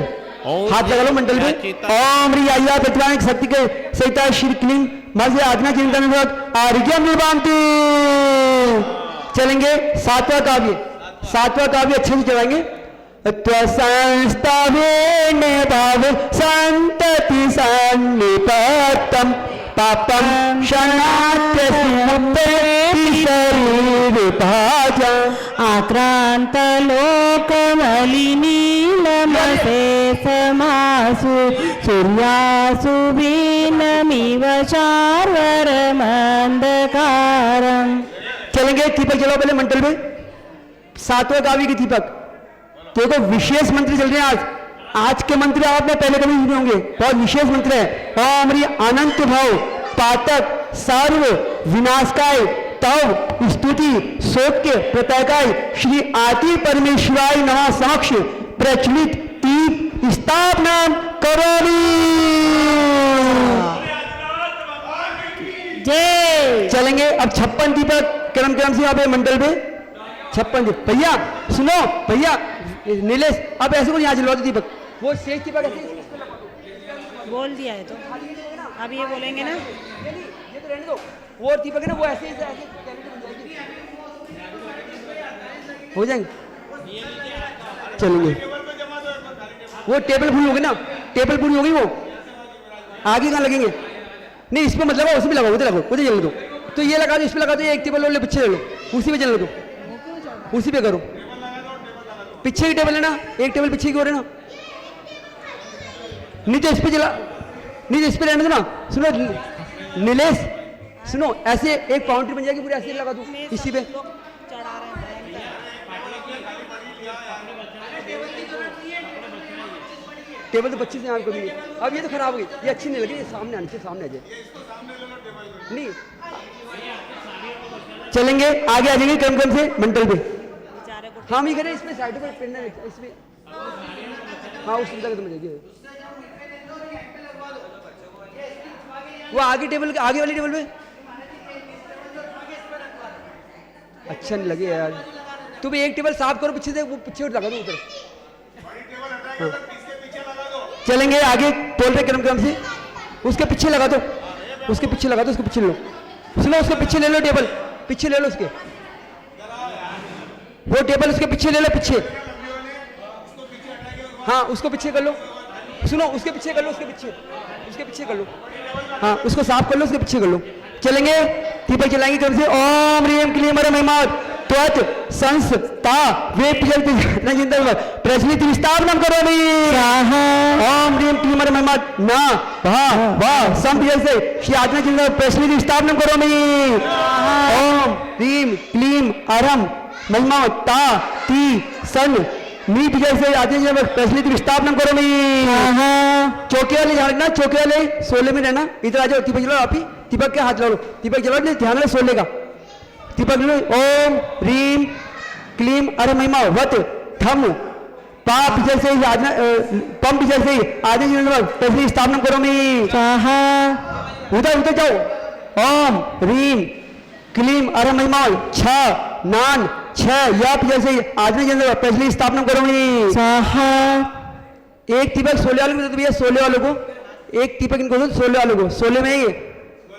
हाथ लगा लो मंडल पे। ओम ह्री आया प्रतिभानिक शक्ति के सहिता श्री क्लीन मध्य आज्ञा चिंतन आर्घ्यम निभांति। चलेंगे सातवां काव्य अच्छे से चलाएंगे। त्वसंस्तवेन भाव संतति सन्निपत्तम पापम शनात्य शरीर भाजा। आक्रांत लोक मलिनीलमसे समासु सूर्यासु वीनमिव चार्वरमंधकारम। चलेंगे दीपक चलो पहले मंडल में। सातवें काव्य के दीपक देखो विशेष मंत्र चल रहे हैं आज के मंत्र आपने पहले कभी सुने होंगे, बहुत विशेष मंत्र है। ओम ह्री अनंत भव पातक सर्व विनाशकाय तव स्तुति शोक्य प्रत्यकाय श्री आदि परमेश्वराय नमः समक्ष प्रचलित दीप स्थापना करोमि। जय। चलेंगे अब 56 दीपक क्रम से यहाँ पे मंडल पे 56 दीपक। भैया सुनो भैया नीलेश अब ऐसे को यहाँ जलवा दो दीपक, वो शेष दीपक ऐसे बोल दिया है तो अब ये बोलेंगे ना। ये तो रहने दो, वो दीपक है ना वो ऐसे हो जाएंगे। चलेंगे वो टेबल फुल हो गई ना, टेबल फुल हो गई, वो आगे कहाँ लगेंगे? नहीं इस पर मत लगाओ, उसी पे लगाओ, उधर लगाओ, उधर जल दो। तो ये लगा दो, इस पे लगा दो, ये एक टेबल वाले पीछे ले लो, उसी पे जल दो, उसी पे करो। पीछे की टेबल है ना, एक टेबल पीछे की और है ना। नीचे इस पे चला, नीचे इस पे रहने दो ना। सुनो नीलेश, सुनो ऐसे एक बाउंड्री बन जाएगी पूरी, ऐसे लगा दूं इसी पे। लोग चढ़ा रहे हैं। टेबल तो 25 यहाँ कभी नहीं। अब ये तो खराब हो गई, ये अच्छी नहीं लगी, ये सामने आनी चाहिए, सामने आ जाए। नहीं चलेंगे, आगे आ जाएंगे क्रम क्रम से मंडल पे। बेचारे को हम ही करें इसमें साइड पर पेन इसमें। हाँ उस सुविधा तो मिलेगी। वो आगे टेबल के आगे वाली टेबल पे अच्छा नहीं लगे यार। तू भी एक टेबल साफ करो पीछे से, वो पीछे लगा दो उधर। हाँ। चलेंगे आगे बोल रहे क्रम क्रम से। उसके पीछे लगा दो, उसके पीछे लगा दो, उसके पीछे लो। सुनो उसके पीछे ले लो टेबल, पीछे ले लो उसके, वो टेबल उसके पीछे ले लो, पीछे। हाँ उसको पीछे कर लो। सुनो उसके पीछे कर लो, उसके पीछे, उसके पीछे कर लो। हाँ उसको साफ कर लो, उसके पीछे कर लो। चलेंगे दीपक जलाएंगे कौन से। ओम ह्रीम क्लीम हर महिमा त्वच संस्था वे प्रचलित विस्थापनम करोमि। ओम ह्रीम क्लीम हर महिमा ना भा वा सम जैसे श्री आत्मा चिंतन प्रचलित विस्थापनम करोमि। ओम ह्रीम क्लीम अरम महिमा ता ती सन मीट जैसे आते हैं प्रचलित विस्थापनम करोमि। चौके वाले ध्यान रखना, चौके वाले सोले में रहना। इधर आ जाओ, दीपक जलाओ आप ही, दीपक के हाथ लो, दीपक जलाओ, ध्यान रहे सोले का। दीपक लो। ओम ह्रीम क्लीम अरे महिमा वत थम पाप जैसे पंप जैसे आदि प्रचलित स्थापना करोमि। उधर उधर जाओ। ओम ह्रीम क्लीम अरे महिमा छ नान छह यप जैसे आदमी जैसे प्रचलित स्थापना करोमि। एक दीपक सोले वालों को दो भैया, सोले वालों को एक दीपक इनको दो, सोले वालों को सोले में ही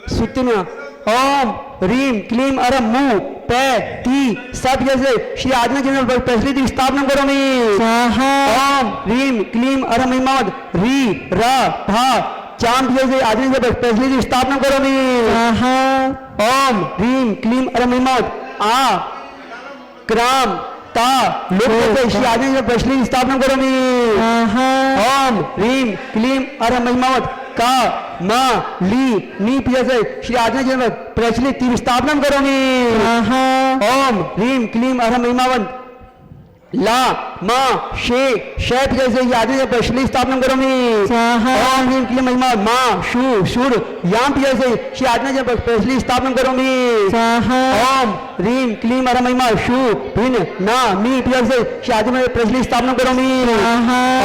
सूत्र में। ओम ह्रीम क्लीम अरम मुंह पै ती सब जैसे श्री आदमी जैसे प्रचलित स्थापना करोमि। ओम ह्रीम क्लीम अरम हिमावत री रा भा चांद जैसे आदमी जैसे प्रचलित स्थापना करोमि। ओम ह्रीम क्लीम अरम हिमावत आ क्राम ता लोक जैसे श्री आदि में प्रचलित स्थापना करोमि। ओम ह्रीम क्लीम अर महिमावत का मा ली नीप जैसे श्री आदि में प्रचलित स्थापना करोमि। ओम ह्रीम क्लीम अर महिमावत ला मा शे शेप जैसे आदि में प्रचलित स्थापना करोमि। ओम ह्रीम क्लीम महिमा मा शु शुर याम जैसे श्री आदि में प्रचलित स्थापना करोमि। ओम ह्रीम क्लीम अर महिमा शु भिन ना मी जैसे श्री आदि में प्रचलित स्थापना करोमि।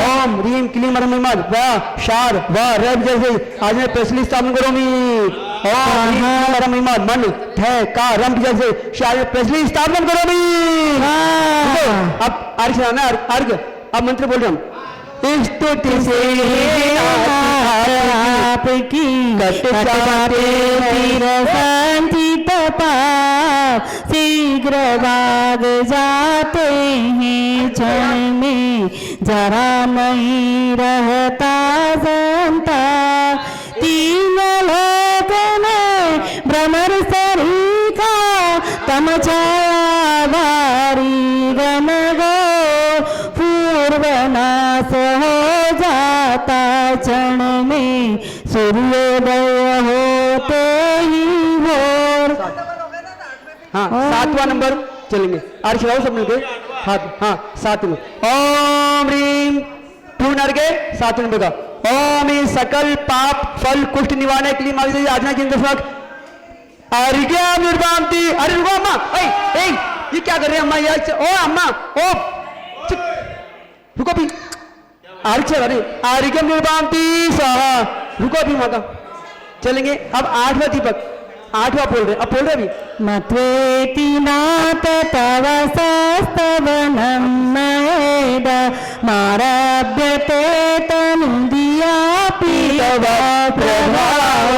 ओम ह्रीम क्लीम अर महिमा वा शार वा रब जैसे आदि में प्रचलित स्थापना करोमि। ओम ह्रीम अर महिमा मन थे का रंभ जैसे श्री आदि में प्रचलित स्थापना करोमि। अब अर्घ ना अर्घ, अब मंत्र बोल रहा हूं। स्तुति से आपकी कट जाते संचित पाप शीघ्र भाग जाते हैं क्षण में, जरा नहीं रहता जनता। तीन लोक में भ्रमर सरीखा तम छाया भारी गम गो पूर्वनाश हो जाता क्षण में, सूर्योदय होते ही भोर। हाँ 7वां नंबर चलेंगे, अर्घ लाओ सब मिलकर हाथ। हाँ 7 में ओम ह्रीम पूर्ण अर्घ 7 नंबर का। ओम ही सकल पाप फल कुष्ठ निवारने के लिए मावी आजना चिंतक अर्घ्य निर्वांति। अरे रुको अम्मा, ये क्या कर रहे हैं अम्मा यार। ओ अम्मा ओ चुप, रुको भी अर्घ्य। अरे अर्घ्य निर्वांति स्वाहा, रुको भी माता। चलेंगे अब 8वां दीपक, 8वां बोल रहे, अब बोल रहे अभी। मत्वेति नाथ तव सस्तवनं महेद मारभ्यते तनुदियापि तव प्रभाव।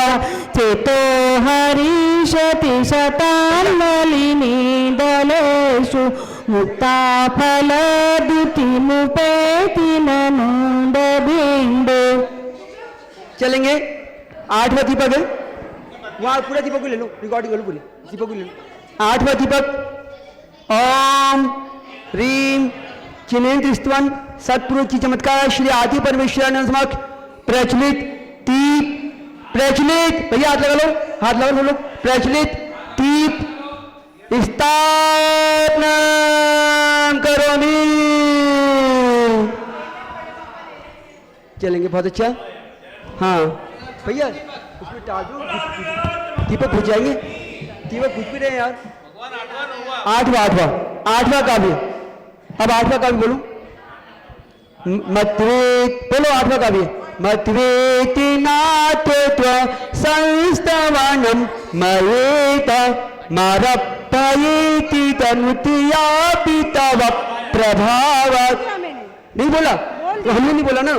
चेतो हरिषति शतान् नलिनी दलेषु मुक्ता फलद्युति मुपेति ननुंड बिंदु। चलेंगे 8वां दीपक है, वहां पूरा दीपक को ले लो, रिकॉर्डिंग कर लो पूरी दीपक को ले लो। 8वां दीपक ओम ह्रीम चिनेन्द्र स्तवन सत्पुरुष चमत्कार श्री आदि परमेश्वर समक्ष प्रचलित दीप प्रचलित भैया हाथ लगा लो प्रचलित दीप स्थापना करोमि। चलेंगे बहुत अच्छा। हाँ भैया उसमें डाल दो दीपक बुझ जाएंगे। दीपक बुझ भी रहे यार। आठवां काव्य। अब आठवां काव्य बोलो। मत्वेत बोलो आठवां काव्य। मत्वेति नात्व संस्तवनम मयेत मारप्पयेति तनुतियापि तव प्रभावत्। नहीं बोला तो हमने नहीं बोला ना।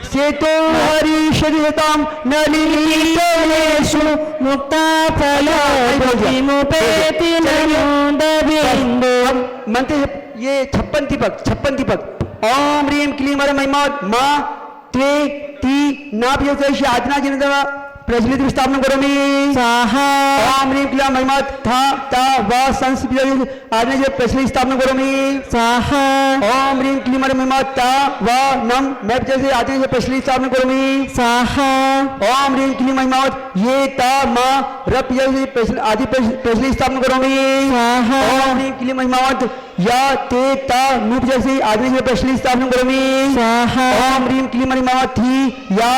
सेतो हरिषदितां नलिनीतेषु मुक्ता फलमुपेति नमोदबिन्दु। मनते ये 56 दीपक ओम ह्रीं क्लीं वरं महिमा मा त्वे ती नाभ्यस्य आज्ञा जिनदवा प्रज्वलित स्थापना करोमि। स्वाहा ओम ह्रीं क्लीं महिमा था ता वा संस्कृत आज्ञा जो प्रज्वलित स्थापना करोमि। स्वाहा ओम ह्रीं क्लीं वरं महिमा ता वा नम मैं जैसे आज्ञा जो प्रज्वलित स्थापना करोमि। स्वाहा ओम ह्रीं क्लीं महिमा ये ता मा रप जैसे आदि प्रज्वलित स्थापना करोमि। स्वाहा ओम ह्रीं क्लीं महिमा या ते ता नुप जैसे आदि जो प्रज्वलित स्थापना करोमि। स्वाहा ओम ह्रीं क्लीं महिमा थी या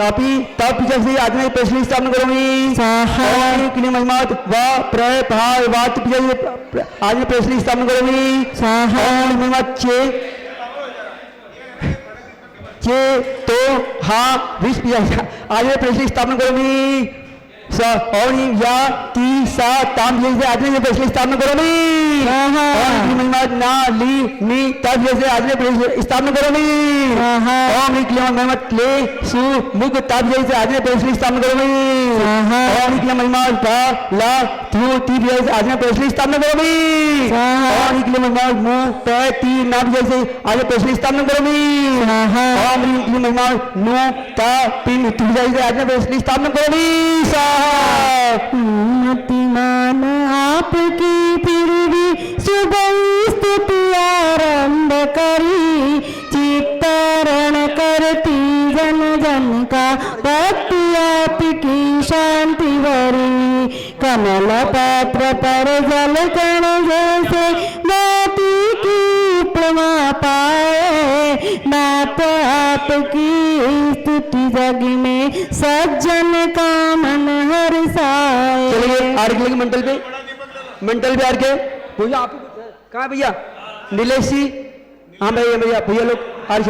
अपि तप जैसे आदि प्रज्वलित स्थापना करोमि। स्वाहा ओम ह्रीं क्लीं महिमा वा प्रय भाव वात जैसे आदि प्रज्वलित स्थापना करोमि। स्वाहा ओम ह्रीं महिमा चे तो हा विष आदि प्रज्वलित स्थापना करोमि। ओम या ती सा ताम जैसे आदि प्रज्वलित स्थापना करोमि। ओम ह्रीं महिमा ना ली नी तब जैसे आदि प्रज्वलित स्थापना करोमि। ओम ह्रीं क्लीं महिमा ले सु मुख तब जैसे आदि प्रज्वलित स्थापना करोमि। ओम ह्रीं क्लीं महिमा ला ला थु ती जैसे आदि प्रज्वलित स्थापना करोमि। ओम ह्रीं क्लीं महिमा मु पे ती नाभ जैसे आदि प्रज्वलित स्थापना करोमि। ओम ह्रीं क्लीं महिमा नु ता पिन तु जैसे आदि प्रज्वलित स्थापना करोमि। मतिमान आपकी फिर भी सुबह स्तुति आरंभ करी चित्तरण करती जन जन का भक्ति आपकी शांति भरी कमल पत्र पर जल कण जैसे मोती की उपमा पाए नाथ आपकी स्तुति जग में सज्जन का मन हर्षाए। चलिए आर्घ लेंगे मंडल पे आर्घ भैया आप कहाँ है भैया नीलेश जी। हाँ भैया लोग आर्घ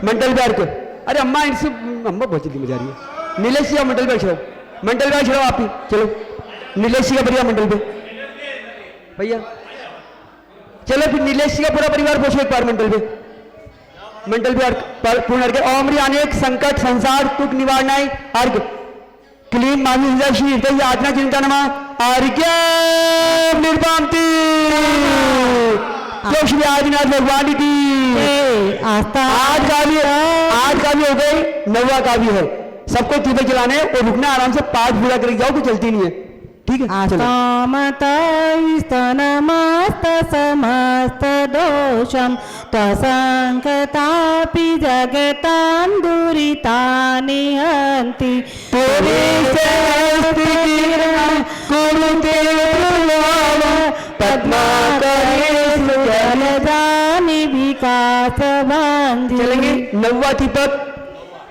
मंडल पे आर्घ। अरे अम्मा इनसे अम्मा बहुत जल्दी मजा रही है। नीलेश जी आप मंडल पे चढ़ाओ आप ही चलो नीलेश जी का बढ़िया मंडल पे भैया चलो फिर नीलेश जी का पूरा परिवार पहुंचो एक बार मंडल पे पूर्ण अर्घ। ओम ह्रीं अनेक संकट संसार दुख निवारणाय अर्घ क्लीं मामी श्री हृदय आज्ञा चिंता नमा अर्घ्य निर्वांति। जो श्री आदिनाथ भगवान की आज काव्य हो गई 9वां काव्य है। सबको दीपक जलाने और रुकना आराम से पाठ पूरा करके जाओ तो चलती नहीं है। ठीक है स्तनमस्त समस्त दोषम त्वसंकतापि जगतां दुरितानि हन्ति पद्माकरेषु जलदानि विकास भान्ति। चलेंगे 9वां दीपक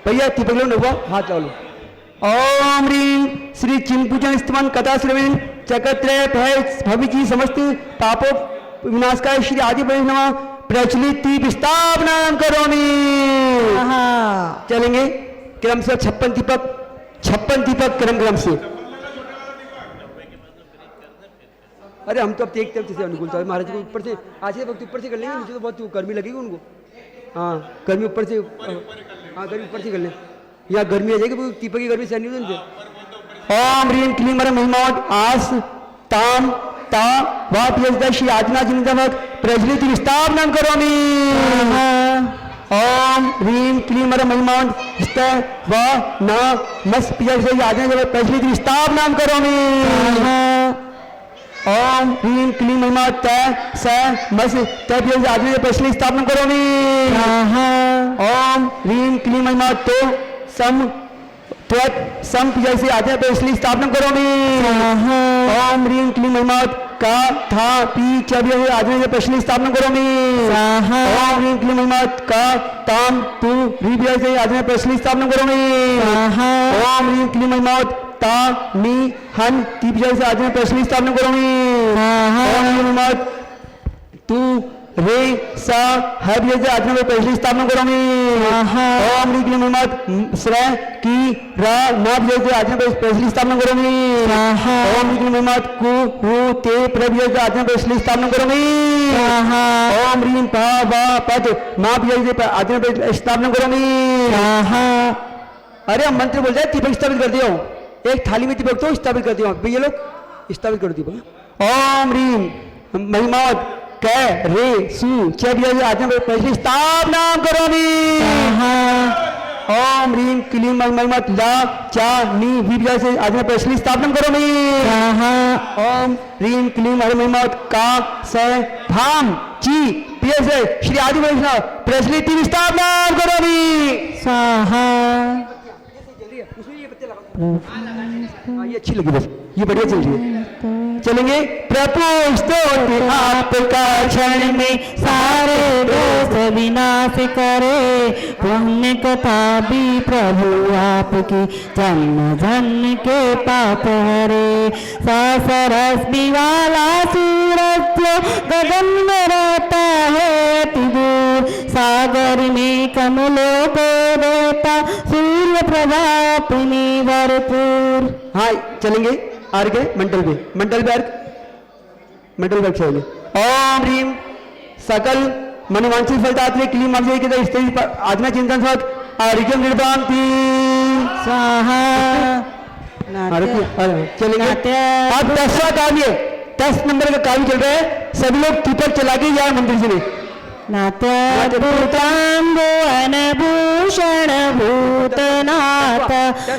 भैया दीपक लो 9वां हाथ लो। ओम ह्रीं श्री चिंपूजन स्तवन कथा श्रवण चक्रत्रय भय भविजी समस्त पापों विनाशकाय श्री आदि नमः प्रचलित दीप स्थापना करोमि। चलेंगे क्रम से 56 दीपक क्रम से। अरे हम तो अब एक तरफ से अनुकूल था महाराज को ऊपर से आज वक्त ऊपर से कर लेंगे नीचे तो बहुत गर्मी लगेगी उनको। हाँ गर्मी ऊपर से गर्मी ऊपर से कर लें यहाँ गर्मी आ जाएगी दीपक की गर्मी सहन नहीं होती। ओम ह्रीं क्लीं वरं महिमा आस ताम ता वा पियजदा श्री आदिनाथ जिनदमक प्रज्वलित स्थापना करोमि। ओम ह्रीं क्लीं वरं महिमा स्त वा न मस पियजदा आदिनाथ प्रज्वलित स्थापना करोमि। ओम ह्रीं क्लीं महिमा त स मस त पिजल से आदमी प्रश्न स्थापना करोमि ओम ह्रीं क्लीं महिमा तो सम त्वत सम पिजल से आदमी प्रश्न स्थापना करोमि ओम ह्रीं क्लीं महिमा का था पी च पिजल से आदमी प्रश्न स्थापना करोमि ओम ह्रीं क्लीं महिमा का ताम तू री पिजल से आदमी प्रश्न स्थापना करोमि ओम ह्रीं क्लीं महिमा ता नी हन ती पिजल से आदमी प्रश्न स्थापना करोमि ओम ह्रीं महिमा तू रे सा हर पिजल से आदमी प्रश्न स्थापना करोमि ओम ह्रीं क्लीं महिमा श्र की रा ना पिजल से आदमी प्रश्न स्थापना करोमि ओम ह्रीं क्लीं महिमा कु हु ते प्र पिजल से आदमी प्रश्न स्थापना करोमि ओम ह्रीं पा वा पद मा पिजल से आदमी स्थापना करोमि अरे हम मंत्र बोल जाए दीपक स्थापित कर दियो एक थाली में दीपक तो स्थापित कर दियो भैया लोग स्थापित कर दीपक ओम ह्रीं महिमा क रे सु च पिजल से आदमी प्रश्न स्थापना करोमि ओम ह्रीं क्लीं महिमा ला चा नी वी पिजल से आदमी प्रश्न स्थापना करोमि ओम ह्रीं क्लीं महिमा का स भाम ची पिजल से श्री आदि वैष्णव प्रश्न स्थापना करोमि हाँ, ये अच्छी लगी बस ये बढ़िया चल रही है चलेंगे प्रभु स्तोत्र आपका क्षण में सारे दोष विनाश करे पुण्य कथा भी प्रभु आपकी जन्म जन्म के पाप हरे सरस वाला सूरज गगन में रहता है अति दूर सागर में कमलों को देता सूर्य प्रभात में भरपूर हाँ चलेंगे आगे मंडल पे अर्घ चलेंगे ओम ह्रीं सकल मनोवांछित फलदात्री क्लीं मर्जी के स्थिति आत्मा चिंतन सत आरोग्य निर्भांति स्वाहा चलेंगे अब 10वां काव्य 10 नंबर का काव्य चल रहा है सभी लोग दीपक चला के यार मंदिर से भूषण भूतनाथ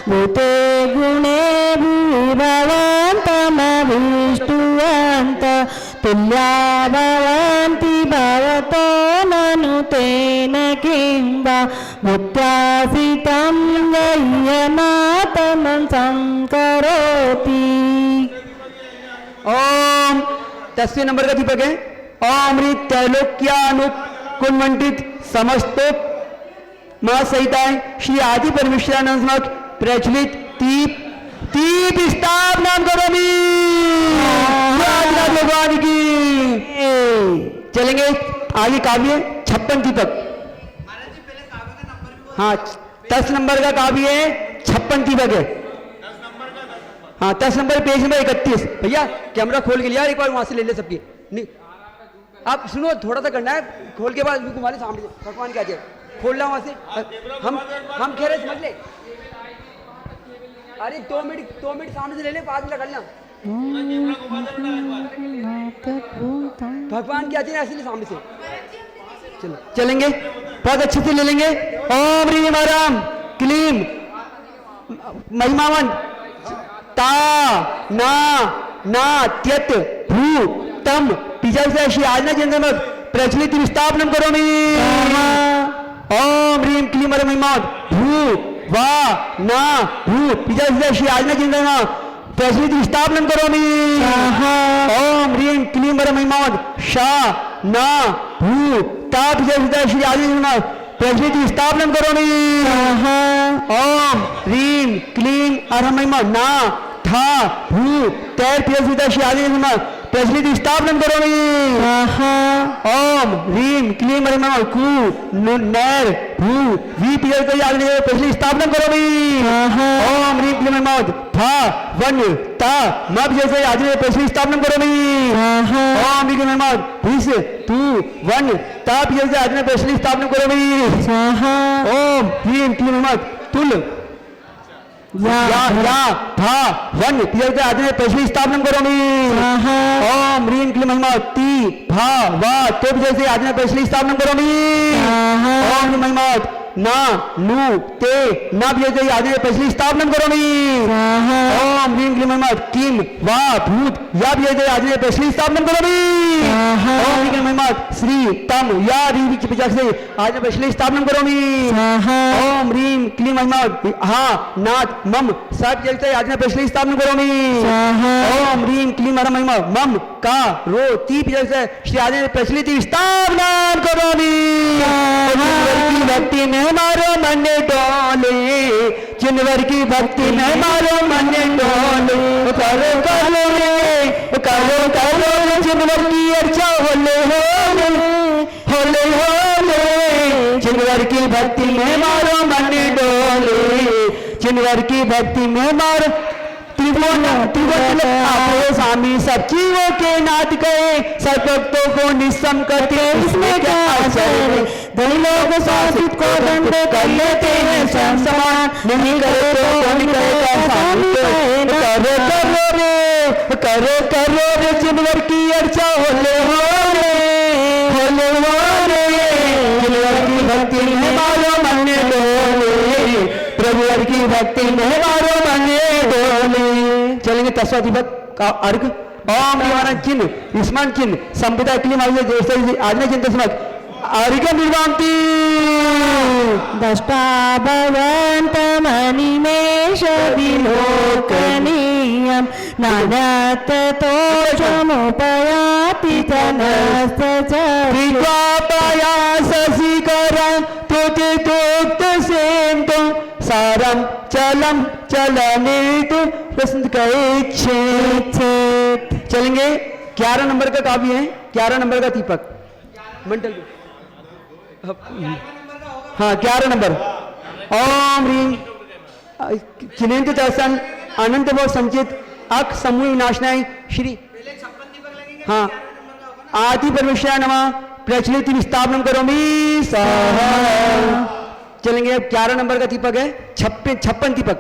भूते गुणे भूभवन्तमभीष्टुवन्त तुल्या भवन्ति भवतो ननु तेन किंवा मुक्त्यासितं गह्यनाथमं संकरोति ओम 10वें नंबर का दीपक है ओम ह्रीं त्रैलोक्यानुप कुलमंडित समस्तोक मां सहिताएं श्री आदि परमेश्वरानंद प्रचलित दीप स्थापना करोमि भगवान की चलेंगे आगे काव्य 56 दीपक हाँ 10 नंबर का काव्य है 56 दीपक है हाँ 10 नंबर पेज नंबर 31 भैया कैमरा खोल के लिया एक बार वहां से ले ले सबकी नहीं आप सुनो थोड़ा सा करना है खोल के बाद तुम्हारे सामने भगवान क्या जाए खोल रहा वहां से हम कह रहे समझ ले अरे 2 मिनट सामने से ले ले बाद में कर लेना भगवान क्या चाहिए ऐसे सामने से चलो चलेंगे बहुत अच्छे से ले लेंगे ओम ह्रीं आराम क्लीं महिमावन ता ना त्यत भू तम पिजल से श्री आजना चंद्र प्रचलित स्थापना करोमि ओम ह्रीं क्लीं महिमा भू वा ना भू पिजल से श्री आजना चंद्र प्रचलित स्थापना करोमि ओम ह्रीं क्लीं महिमा शा ना भू ता पिजल से श्री आजना प्रचलित स्थापना करोमि ओम ह्रीं क्लीं महिमा ना था भू तैर पिजल श्री आजना प्रचलित स्थापना करोमि ओम ह्रीं क्लीं महिमा कु नैर भू वी पिजल आदि प्रचलित स्थापना करोमि ओम ह्रीं क्लीं महिमा भा वन ता मा पिजल आदि प्रचलित स्थापना करोमि ओम ह्रीं क्लीं महिमा भीष तू वन ता पिजल आदि प्रचलित स्थापना करोमि ओम ह्रीं क्लीं महिमा तुल या था वन पिजल आदि प्रचलित स्थापना करोमि ओम ह्रीं क्लीं महिमा ती भा वा तो पिजल आदि प्रचलित स्थापना करोमि ओम ह्रीं महिमा ना नु ते ना भी आदि पैसली स्थापना करोमि ओम ह्रीं क्लीं महिमा किम वा भूत या भी आदि पैसली स्थापना करोमि ओम ह्रीं क्लीं महिमा श्री तम या री पिचक से आदि पैसली स्थापना करोमि ओम ह्रीं क्लीं महिमा हा नाथ मम सब जगते आदि पैसली स्थापना करोमि ओम ह्रीं क्लीं महिमा मम का रो ती पिचक से श्री आदि पैसली स्थापना करोमि की भक्ति में मारो मन डोले जिनवर की भक्ति में मारो मन डोले करो करो रे करो करो रे जिनवर की अर्चा होले होले होले होले जिनवर की भक्ति में मारो मन डोले जिनवर की भक्ति में मारो त्रिभुवन त्रिभुवन आपे स्वामी सब जीवों के नाथ गए सब भक्तों को निस्सम करते इसमें क्या आश्चर्य धनी लोग शासित को दंड कर लेते हैं स्वयं समान नहीं करे तो कौन करेगा स्वामी करो करो रे करो करो रे जिनवर की अर्चा होले होले होले होले जिनवर की भक्ति में मारो मन डोले प्रभुवर की भक्ति में मारो मन डोले चलेंगे तस्वा दीपक का अर्घ ओम निवारण चिन्ह स्मरण चिन्ह संपदा के लिए मांगे जैसे आज में चिंता समझ अर्घ निर्वांति दष्टा भवन्त मणिमेष विलोकनीयं नानात तोषमुपयाति तनस्त विद्वापया शशिकरं तुति तुक्त सेन्तु सारं चलम चलनितु प्रसन्न कइच्छे चलेंगे 11 नंबर का काव्य है 11 नंबर का दीपक मंडल हाँ 11 नंबर ओम ह्रीं चिनेन्द्र दर्शन अनंत वो संचित अक समूह विनाशनाय श्री हाँ आदि परमेश्वराय नमः प्रचलित स्थापना करोमि स्वाहा चलेंगे अब 11 नंबर का दीपक है 56 दीपक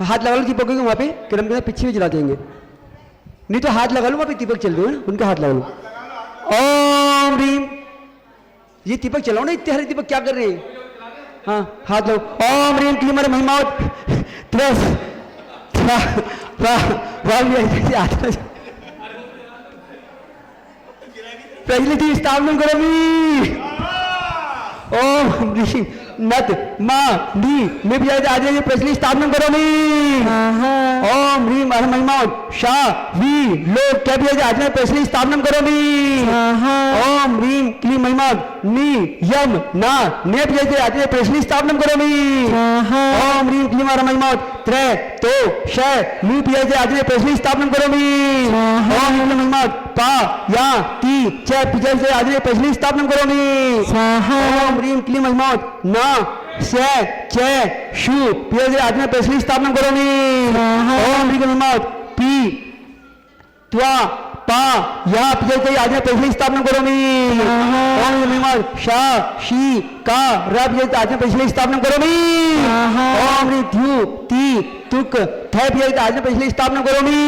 हाथ लगा लो दीपक वहां पे क्रम के पीछे भी जला देंगे नहीं तो हाथ लगा लो वहां पे दीपक चल रहे हो ना उनका हाथ लगा लो ओम ह्रीं ये दीपक चलाओ ना इतने हरे दीपक क्या कर रहे हैं हाँ हाथ लगाओ ओम ह्रीं क्लीं महिमा त्रस पहले स्थापना करोमि ओम ह्रीं नत मां नी में भी आज ये प्रचलित स्थापना करोमि ओम ह्रीं महिमा शा वी लोग क्या भी आज में प्रचलित स्थापना करोमि ओम ह्रीं क्लीं महिमा नी यम ना ने भी आज में प्रचलित स्थापना करोमि ओम ह्रीं क्लीं महिमा त्रे तो श नी भी आज में प्रचलित स्थापना करोमि ओम ह्रीं महिमा पा या ती च पिजल से आज में प्रचलित स्थापना करोमि ओम ह्रीं क्लीं महिमा ना से चे शु पिजल से आज में प्रचलित स्थापना करोमि ओम ह्रीं क्लीं महिमा पी त्वा पा या पिजल से आज में प्रचलित स्थापना करोमि ओम ह्रीं महिमा शा शी का र पिजल आज में प्रचलित स्थापना करोमि ओम ह्रीं ध्यु ती तुक थे पिजल आज में प्रचलित स्थापना करोमि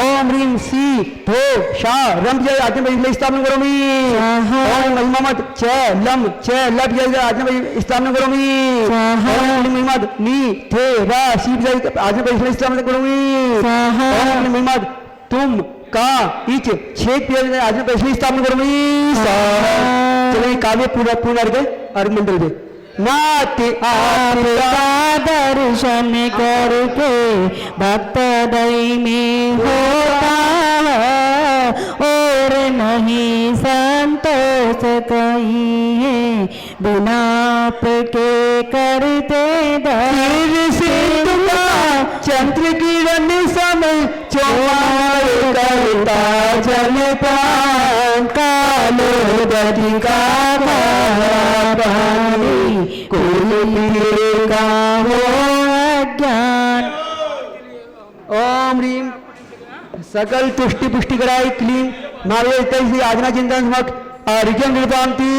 ओम ह्रीं सी थो शा रम पिजल आज में प्रचलित स्थापना करोमि ओम महिमा च लम च ल पिजल आज में स्थापना करोमि ओम महिमा नी थे रा सी पिजल आज में प्रचलित स्थापना करोमि ओम महिमा तुम का इच छेद पिजल आज में प्रचलित स्थापना करोमि चलिए काव्य पूरा पूर्ण अर्घ मंडल में नाते आपका दर्शन करके भक्त दई में होता है और नहीं संतोष कहिए बिना आपके करते चंद्र किरण समय करता जल पान कालो दधि का का हो अज्ञान ओम ह्रीं सकल तुष्टि पुष्टि कराई क्लीं मावे तैसी आजना चिंतन समक अर्घ्यं निर्वान्ति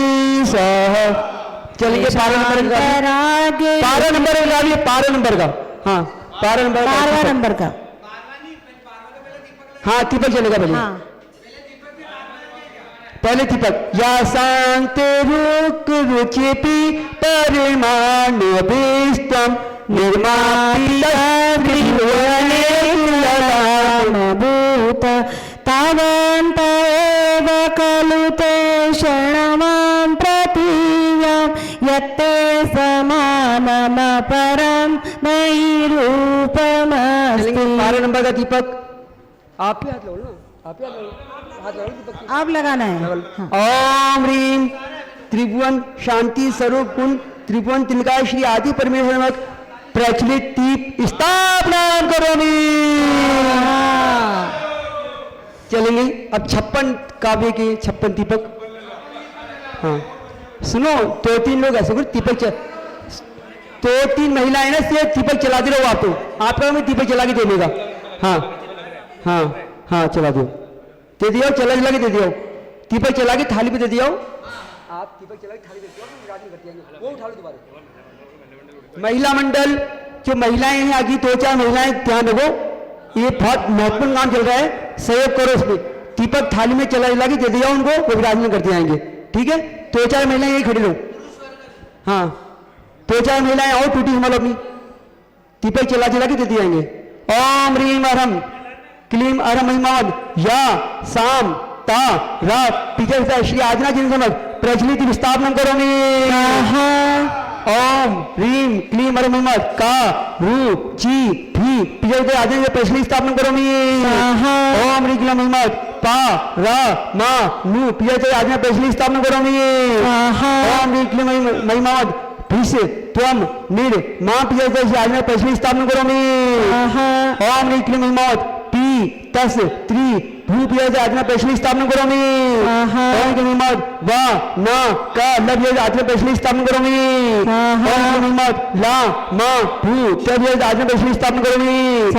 सह चलिए 12 नंबर का 12 नंबर का हाँ 12 नंबर का हाँ दीपक चलेगा पहले पहले दीपक या शांत रुक रुचिपि परमाणु विस्तम निर्मापितभूत तावन्त एव खलु ते क्षणमां प्रतीयां यत्ते समानम परं मयि रूपमस्ति। 12 नंबर का दीपक आप ही हाथ लगाओ ना, आप ही हाथ लगाओ दीपक की। आप लगाना है। हाँ। ओम ह्रीम त्रिभुवन शांति स्वरूप कुंड त्रिभुवन तिलका श्री आदि परमेश्वर नमः प्रचलित दीप स्थापना करोमि। चलेंगे अब 56 काव्य के 56 दीपक। हाँ सुनो, 2-3 लोग ऐसे कुछ दीपक 2-3 महिलाएं ना से दीपक चलाते रहो। आप तो आपका मैं दीपक चला के देने का। हाँ हाँ हाँ चला दो, दे दियो, चला के दे दियो, दीपक चला के थाली पे दे दियो। आप दीपक चला के थाली पे दे दियो, रात में करते हैं वो उठा लो दोबारा। महिला मंडल जो महिलाएं हैं आगे 2-4 महिलाएं ध्यान रखो, ये बहुत महत्वपूर्ण काम चल रहा है, सहयोग करो इसमें। दीपक थाली में चला के दे दिया उनको, वो विराजमान करते आएंगे। ठीक है, 2-4 महिलाएं यही खड़ी रहो। हाँ 2-4 महिलाएं आओ, टूटी संभालो अपनी, दीपक चला के दे दिए आएंगे। ओम ह्रीम अरहम क्लीम अरहम महिमावद या साम ता रा पीछे श्री आजना जिन समझ प्रचलित विस्थापन करोमि। ओम ह्रीम क्लीम अरहम महिमावद का रू जी भी पीछे आजना प्रचलित स्थापना करोमि। ओम ह्रीम क्लीम महिमावद पा रा मा नु पीछे आजना प्रचलित स्थापना करोमि। ओम ह्रीम क्लीम महिमावद भीष त्वम निर मां पीछे आजना प्रचलित स्थापना करोमि। ओम ह्रीम क्लीम महिमावद पी तस त्रि भू पीछे आजना प्रचलित स्थापना करोमि। ओम क्लीम महिमावद वा ना का लब आजना प्रचलित स्थापना करोमि। ओम क्लीम महिमावद ला मा भू तब आजना प्रचलित स्थापना करोमि। ओम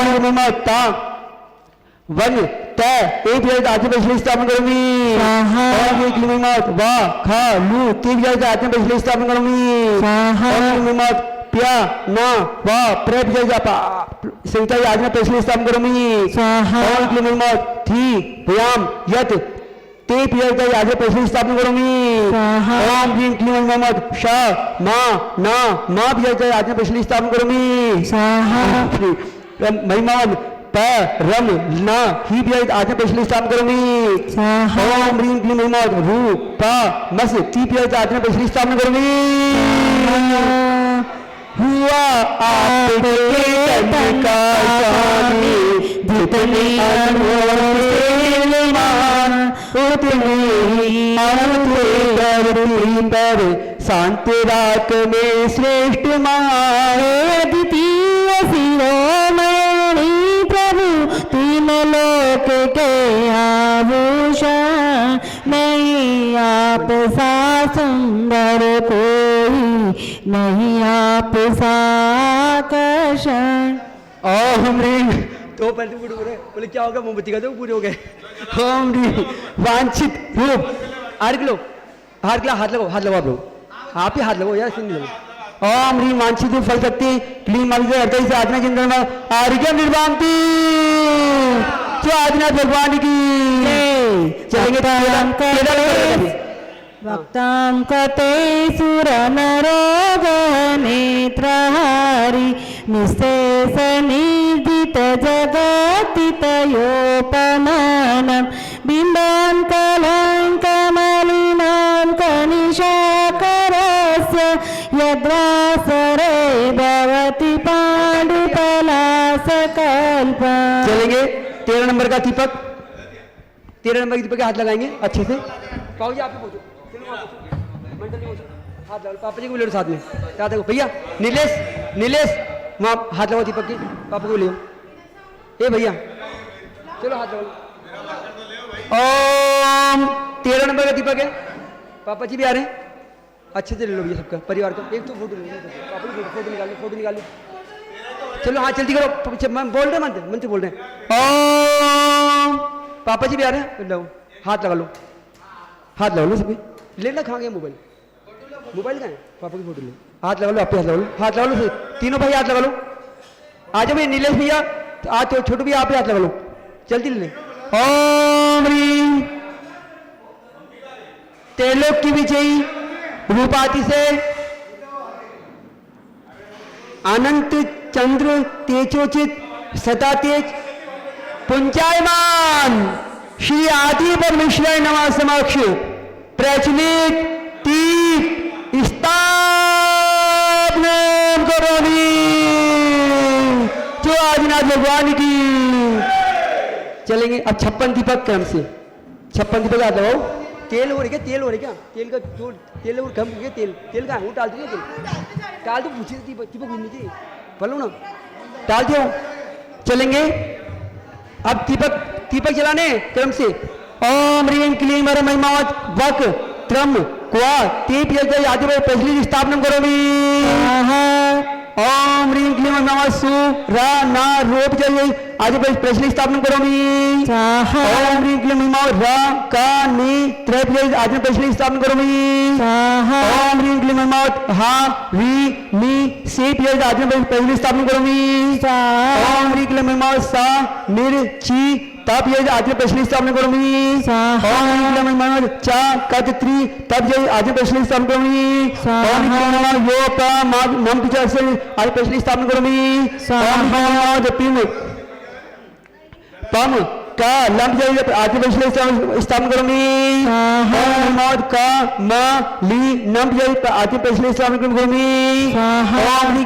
क्लीम महिमावद ता वन ते एक आजना प्रचलित स्थापना करोमि। ओम क्लीम महिमावद वा खा लू तीन आजना प्रचलित स्थापना करोमि। ओम क्लीम महिमावद प्या ना वा प्रेप संहिता आजना प्रचलित स्थापना करोमि। ओम क्लीम महिमावद थी व्याम यत ते पियता आजना प्रचलित स्थापना करोमि। ओम क्लीम महिमावद शा मा ना मा पियता आजना प्रचलित स्थापना करोमि। महिमावद प रम ना ही आजना प्रचलित स्थापना करोमि। ओम ह्रीम क्लीम महिमावद रू प मस ती पियता आजना प्रचलित स्थापना करोमि। हुआ आपके तन का स्वामी जितनी अनमोल मान उतनी धरती पर शांत रात में श्रेष्ठ मान। द्वितीय शिरोमणि प्रभु तीन लोक के आभूषण नहीं आप सा सुंदर कोई नहीं आप सा आकर्षण। ओम ह्रीम तो पहले पूरे बोले क्या होगा, मोमबत्ती का तो पूरे हो गए। ओम ह्रीम वांछित रूप हाथ लगाओ, हाथ लगाओ आप लोग, आप ही हाथ लगाओ यार, सिंह लगाओ। ओम ह्रीम वांछित रूप फल शक्ति क्लीम हृदय से आत्मा चिंतन आर्य निर्वांति जो आदिनाथ भगवान की चलेंगे। भक्तां कते सुर नरोग नेत्रहारी निःशेष निर्जित जगतितयोपमानं बिम्बां कलङ्कमलिनां कनिशाकरस्य यद्रासरे भवति पाण्डुपलासकल्पा। चलेंगे 13 नंबर का दीपक, 13 नंबर के दीपक के हाथ लगाएंगे अच्छे से। पाओ जी आप ही पूछो, मंडल में हाथ लगाओ, पापा जी को ले लो साथ में। क्या देखो भैया नीलेश वहाँ हाथ लगाओ दीपक की, पापा को ले ए भैया चलो हाथ लगाओ। ओम 13 नंबर का दीपक है, पापा जी भी आ रहे हैं, अच्छे से ले लो भैया सबका परिवार का। एक तो फोटो ले लो, पापा की फोटो निकाल लो। चलो हाँ जल्दी करो, बोल रहे मंत्र बोल रहे हैं। ओम पापा जी भी आ रहे हैं, हाथ लगा लो सभी। लेना खाएंगे मोबाइल कहाँ है, पापा की फोटो ले, हाथ लगा लो, आप हाथ लगा लो तीनों भाई हाथ लगा लो। आ जाओ भैया नीलेश भैया, आज तो छोटू भैया आप ही हाथ लगा लो, जल्दी ले। ओम ह्रीम त्रैलोक की विजयी रूपाति से अनंत चंद्र तेजोचित सदा तेज पुंजायमान श्री आदि परमेश्वर नमः समक्ष प्रचलित दीप स्थापना करोमी। जो आदिनाथ भगवान की। चलेंगे अब 56 दीपक क्रम से 56 दीपक आ जाओ। तेल हो रही क्या? तेल हो रही क्या? तेल का जो तेल है वो कम हो गया। तेल का है वो डाल दो। तेल डाल दो। पूछे दीपक नीचे बोलो ना डाल दो। चलेंगे अब दीपक जलाने क्रम से। ओम ह्रीं क्लीं महिमावत वक त्रम क्वा दीप यज्ञ आदि में पहली स्थापना करोमी। ओम ह्रीं क्लीं महिमावत सु रा ना रूप जय आदि में पहली स्थापना करोमी। ओम ह्रीं क्लीं महिमावत रा का नी त्रैप जय आदि में पहली स्थापना करोमी। ओम ह्रीं क्लीं महिमावत हा वी नी सेप जय आदि में पहली स्थापना करोमी। ओम ह्रीं क्लीं महिमावत सा निर ची तब ये आदि पहली स्थापना करोमी। ओम ह्रीं चा कद त्री तब ये आदि पहली स्थापना करोमी। ओम ह्रीं यो का माग नम पिचा से आदि पहली स्थापना करोमी। ओम ह्रीं पिम पम का लंब जय आदि पहली स्थापना करोमी। ओम ह्रीं का मा ली नम जय आदि पहली स्थापना करोमी। ओम ह्रीं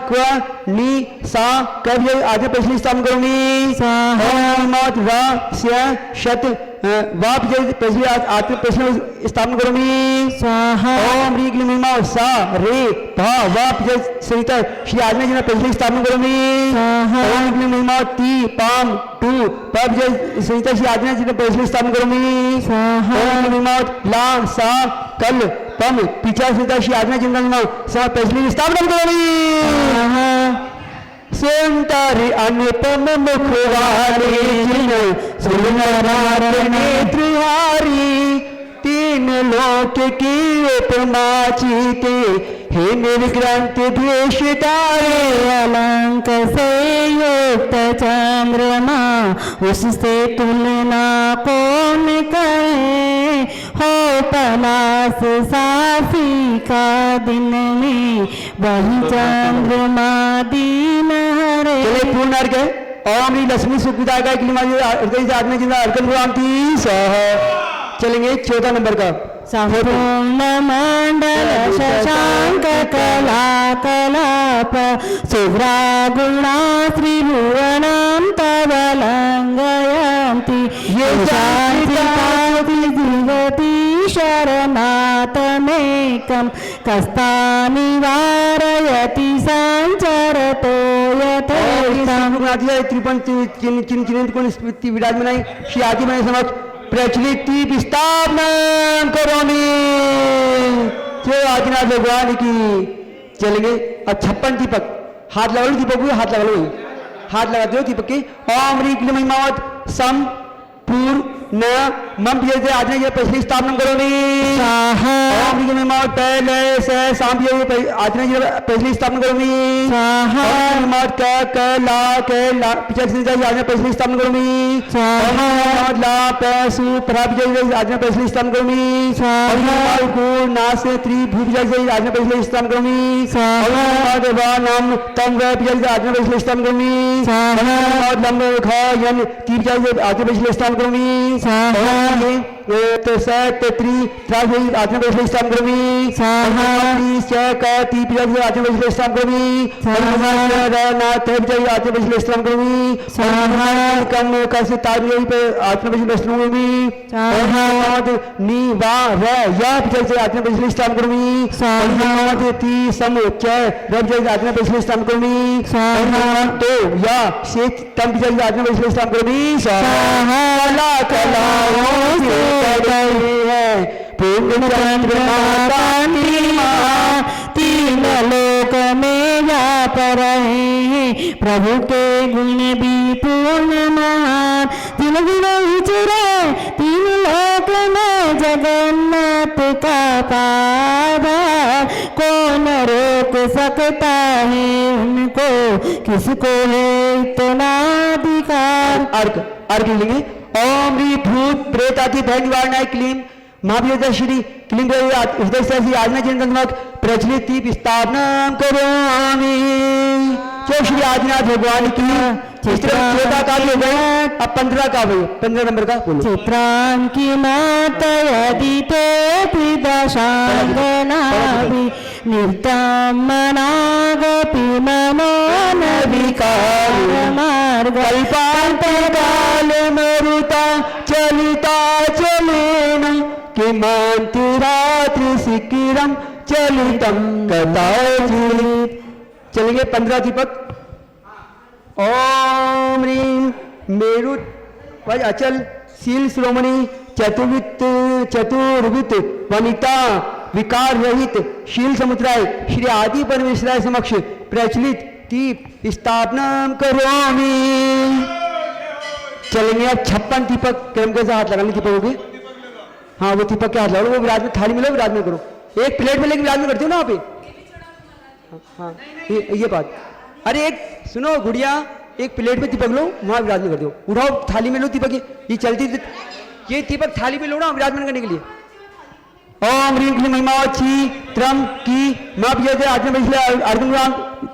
क्वा नी सा कब जय आदि पहली स्थापना करोमी। ओम रा स्या शत वाप जय पहली आदि पहली स्थापना करोमी। ओम ह्रीं क्लीं महिमा सा रे भा वाप जय सहित श्री आदि जी ने पहली स्थापना करोमी। ओम क्लीं महिमा ती पाम टू पब जय सहित श्री आदि जी ने पहली स्थापना करोमी। ओम क्लीं महिमा ला सा कल पम पिछा सहित श्री आदि जी ने पहली स्थापना करोमी। सुंदर अनुपम मुख वाले जिन सुंदर नेत्रहारी तीन लोक की उपमा चीते हे निर्ग्रंथ भेषधारे। अलंक से युक्त चंद्रमा उससे तुलना कौन करे। हो पलास साफी का दिन में वही चंद्रमा दीन हरे। चले पूर्ण अर्घ है। ओम ह्रीं लक्ष्मी सुखविदाय का हृदय आदमी जिंदा अर्घन भगवान सह। चलेंगे 14 नंबर का। संपूर्ण मंडल शशांक कला कलाप शुभ्रा गुणा त्रिभुवनं तव लंघयन्ति। ये शान्ति जीवति शरणातमेकं कस्तानि वारयति संचरतो यथेष्टम्। त्रिपन चिन्ह विराजमान श्री आदि में समक्ष प्रचलित दीप स्थापना करोमी। जय आदिनाथ भगवान की। चलेंगे अब 56 दीपक। हाथ लगा लो दीपक को। हाथ लगा लो। हाथ लगा दो दीपक के। ओम ह्रीं क्लीं महिमावत सम पूर्व न मम जय आदि जी पहली स्थापना करोमी। ओम ह्रीं क्लीं महिमावत पहले से शाम आदि जी पहली स्थापना करोमी। ओम क ला पिछले से आदि पहली स्थापना करोमी। ओम ला पैसु प्राप जय आदि पहली स्थापना करोमी। ओम को नास त्रि भूप जय आदि पहली स्थापना करोमी। ओम वा नाम तम व जय आदि पहली स्थापना करोमी। ओम लम ख यन तीप जय आदि पहली स्थापना करोमी। तो सत त्री त्राज आदि पहली स्थापना करोमी। च क तीप जय आदि पहली स्थापना करोमी। ना तब जय आदि पहली स्थापना करोमी। कम कैसे ताज पे आत्म पहली स्थापना करोमी। नी वा र या जय आदि पहली स्थापना करोमी। ती सम च रब जय आदि पहली स्थापना करोमी। तो या से तम जय आदि पहली स्थापना करोमी। कला कलाओं से बड़ी है पूर्ण चंद्रमा तीन लोक में व्याप रहे हैं प्रभु के गुण भी पूर्ण महान। तीन गुण विचरे तीन लोक में जगन्नाथ का पादार। कौन रोक सकता है उनको किसको है इतना अधिकार। अर्घ लेंगे। ओम ह्रीं भूत प्रेत आदि भय निवारणाय क्लीं महाभियोजक श्री क्लीन हृदय से श्री आदिनाथ चिंतनमक प्रचलित दीप स्थापना करोमि। जो श्री आदिनाथ भगवान की 14 का भी हो गए, अब 15 का भाई 15 नंबर का बोलो। चित्रांकी मातयदिते त्रिदशांगनाभि निर्तं मनागपि मनो न विकारमार्ग काल मरुता चलिता चलेन किमांति रात्रि शिखिरम चलितम कदाचित। चलेंगे 15 दीपक। ओम ह्रीं मेरुत वज अचल शील श्रोमणी चतुर्वित वनिता विकार रहित शील समुद्राय श्री आदि परमेश्वराय समक्ष प्रचलित दीप स्थापना करोमि। चलेंगे अब 56 दीपक। क्रम कैसे हाथ लगाने दीपकों के? हाँ वो दीपक के हाथ लगाओ, वो विराज में थाली में लो, विराज में करो। एक प्लेट में लेके विराज में करते हो ना आप? हाँ ये बात। अरे एक सुनो गुड़िया, एक प्लेट में दीपक लो, वहां विराज में कर दो। उठाओ थाली में लो दीपक, ये चलती ये दीपक थाली में लो ना विराजमान करने के लिए। ओम ह्रीं क्लीं महिमावच्छी त्रम की मां पिछले आत्मा पिछले अर्जुन राम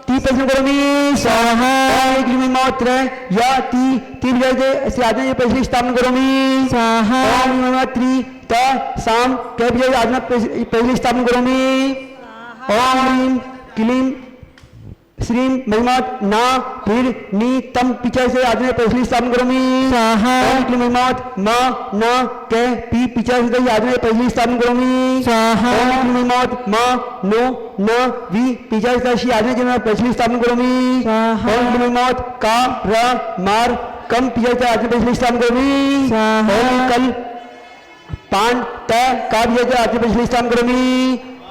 ती प्रश्न करो मी स्वाहा। ओम क्लीं महिमावत्र या ती विजय से आत्मा पिछले स्थापना करो मी स्वाहा। ओम महिमावत्री त शाम के विजय आत्मा पिछले स्थापना करो मी। ओम ह्रीं क्लीं श्रीम महिमात ना फिर नी तम पिछले से आदमी पहली स्थापना करो मी स्वाहा। ओम महिमात माँ ना के पी पिछले से आदमी पहली स्थापना करो मी स्वाहा। ओम महिमात माँ नो न वी पिछले से आदमी जब पहली स्थापना करो मी स्वाहा। ओम महिमात का र मार कम पिछले से आदमी पहली स्थापना करो मी स्वाहा। ओम कल पान त का भी आदमी पहली स्थापना करो मी।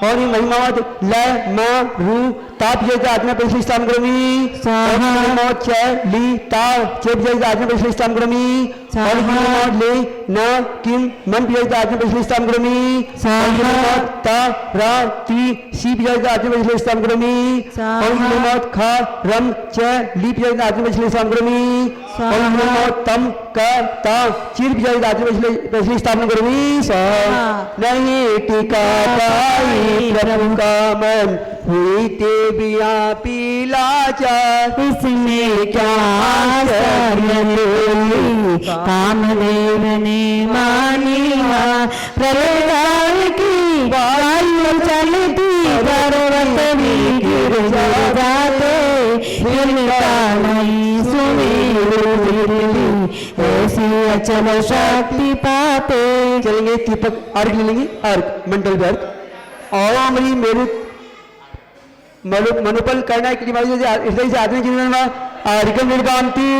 और महिमावत ल म रू ताप जैसे आत्मा पिछले स्थान करोमी। और महिमावत च ली ता चेप जैसे आत्मा पिछले स्थान करोमी। और महिमावत ले न किम मन जैसे आत्मा पिछले स्थान करोमी। और महिमावत ता रा ती सी जैसे आत्मा पिछले स्थान करोमी। और महिमावत खा रम च लीप जैसे आत्मा पिछले स्थान करोमी। और महिमावत तम क ता चिर जैसे आत्मा पिछले स्थान करोमी। नहीं टीका पाई प्रभु का मन हुई ते बिया पीला चार इसमें क्या कामदेव ने मानी प्रलय की वायु चलती पर्वत भी गिर जाते नहीं सुनी ऐसी अचल शक्ति पाते। चलेंगे दीपक अर्घ ले लेंगे, अर्घ मंडल अर्घ। ओम ह्रीं मेरु मनुपल करना हृदय से आदमी जीवन अर्घ निर्गांति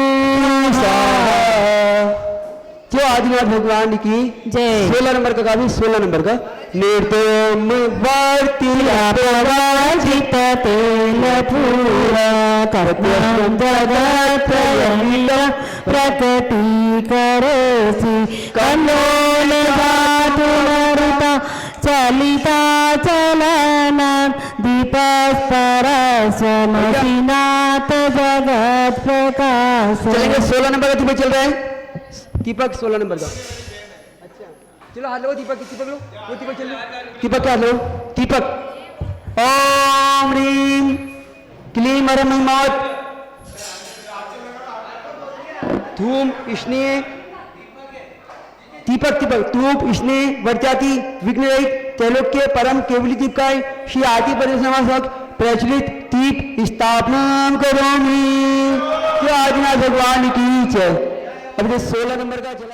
जो आदिनाथ भगवान की जय। 16 नंबर का काफी 16 नंबर का निर्दोम वर्ती अपराजित तेल पूरा कर्तव्यम जगत प्रकटी करोसि कलोल धातु मरुता चलिता चलना दीपस्परस मसीनाथ जगत प्रकाश। चलेंगे 16 नंबर का दीपक चल रहा है। दीपक 16 नंबर का। अच्छा चलो हाथ लो दीपक, दीपक लो वो दीपक चल लो दीपक क्या लो दीपक। ओम ह्रीं क्लीं मरम महिमावत धूम स्नेह दीपक दीपक धूप स्नेह वर्जाति विघ्न रहित त्रैलोक्य परम केवली दीपकाय श्री आदि परिसमासक प्रचलित दीप स्थापना करोमि। आदिनाथ भगवान की जय। अब 16 नंबर का चला।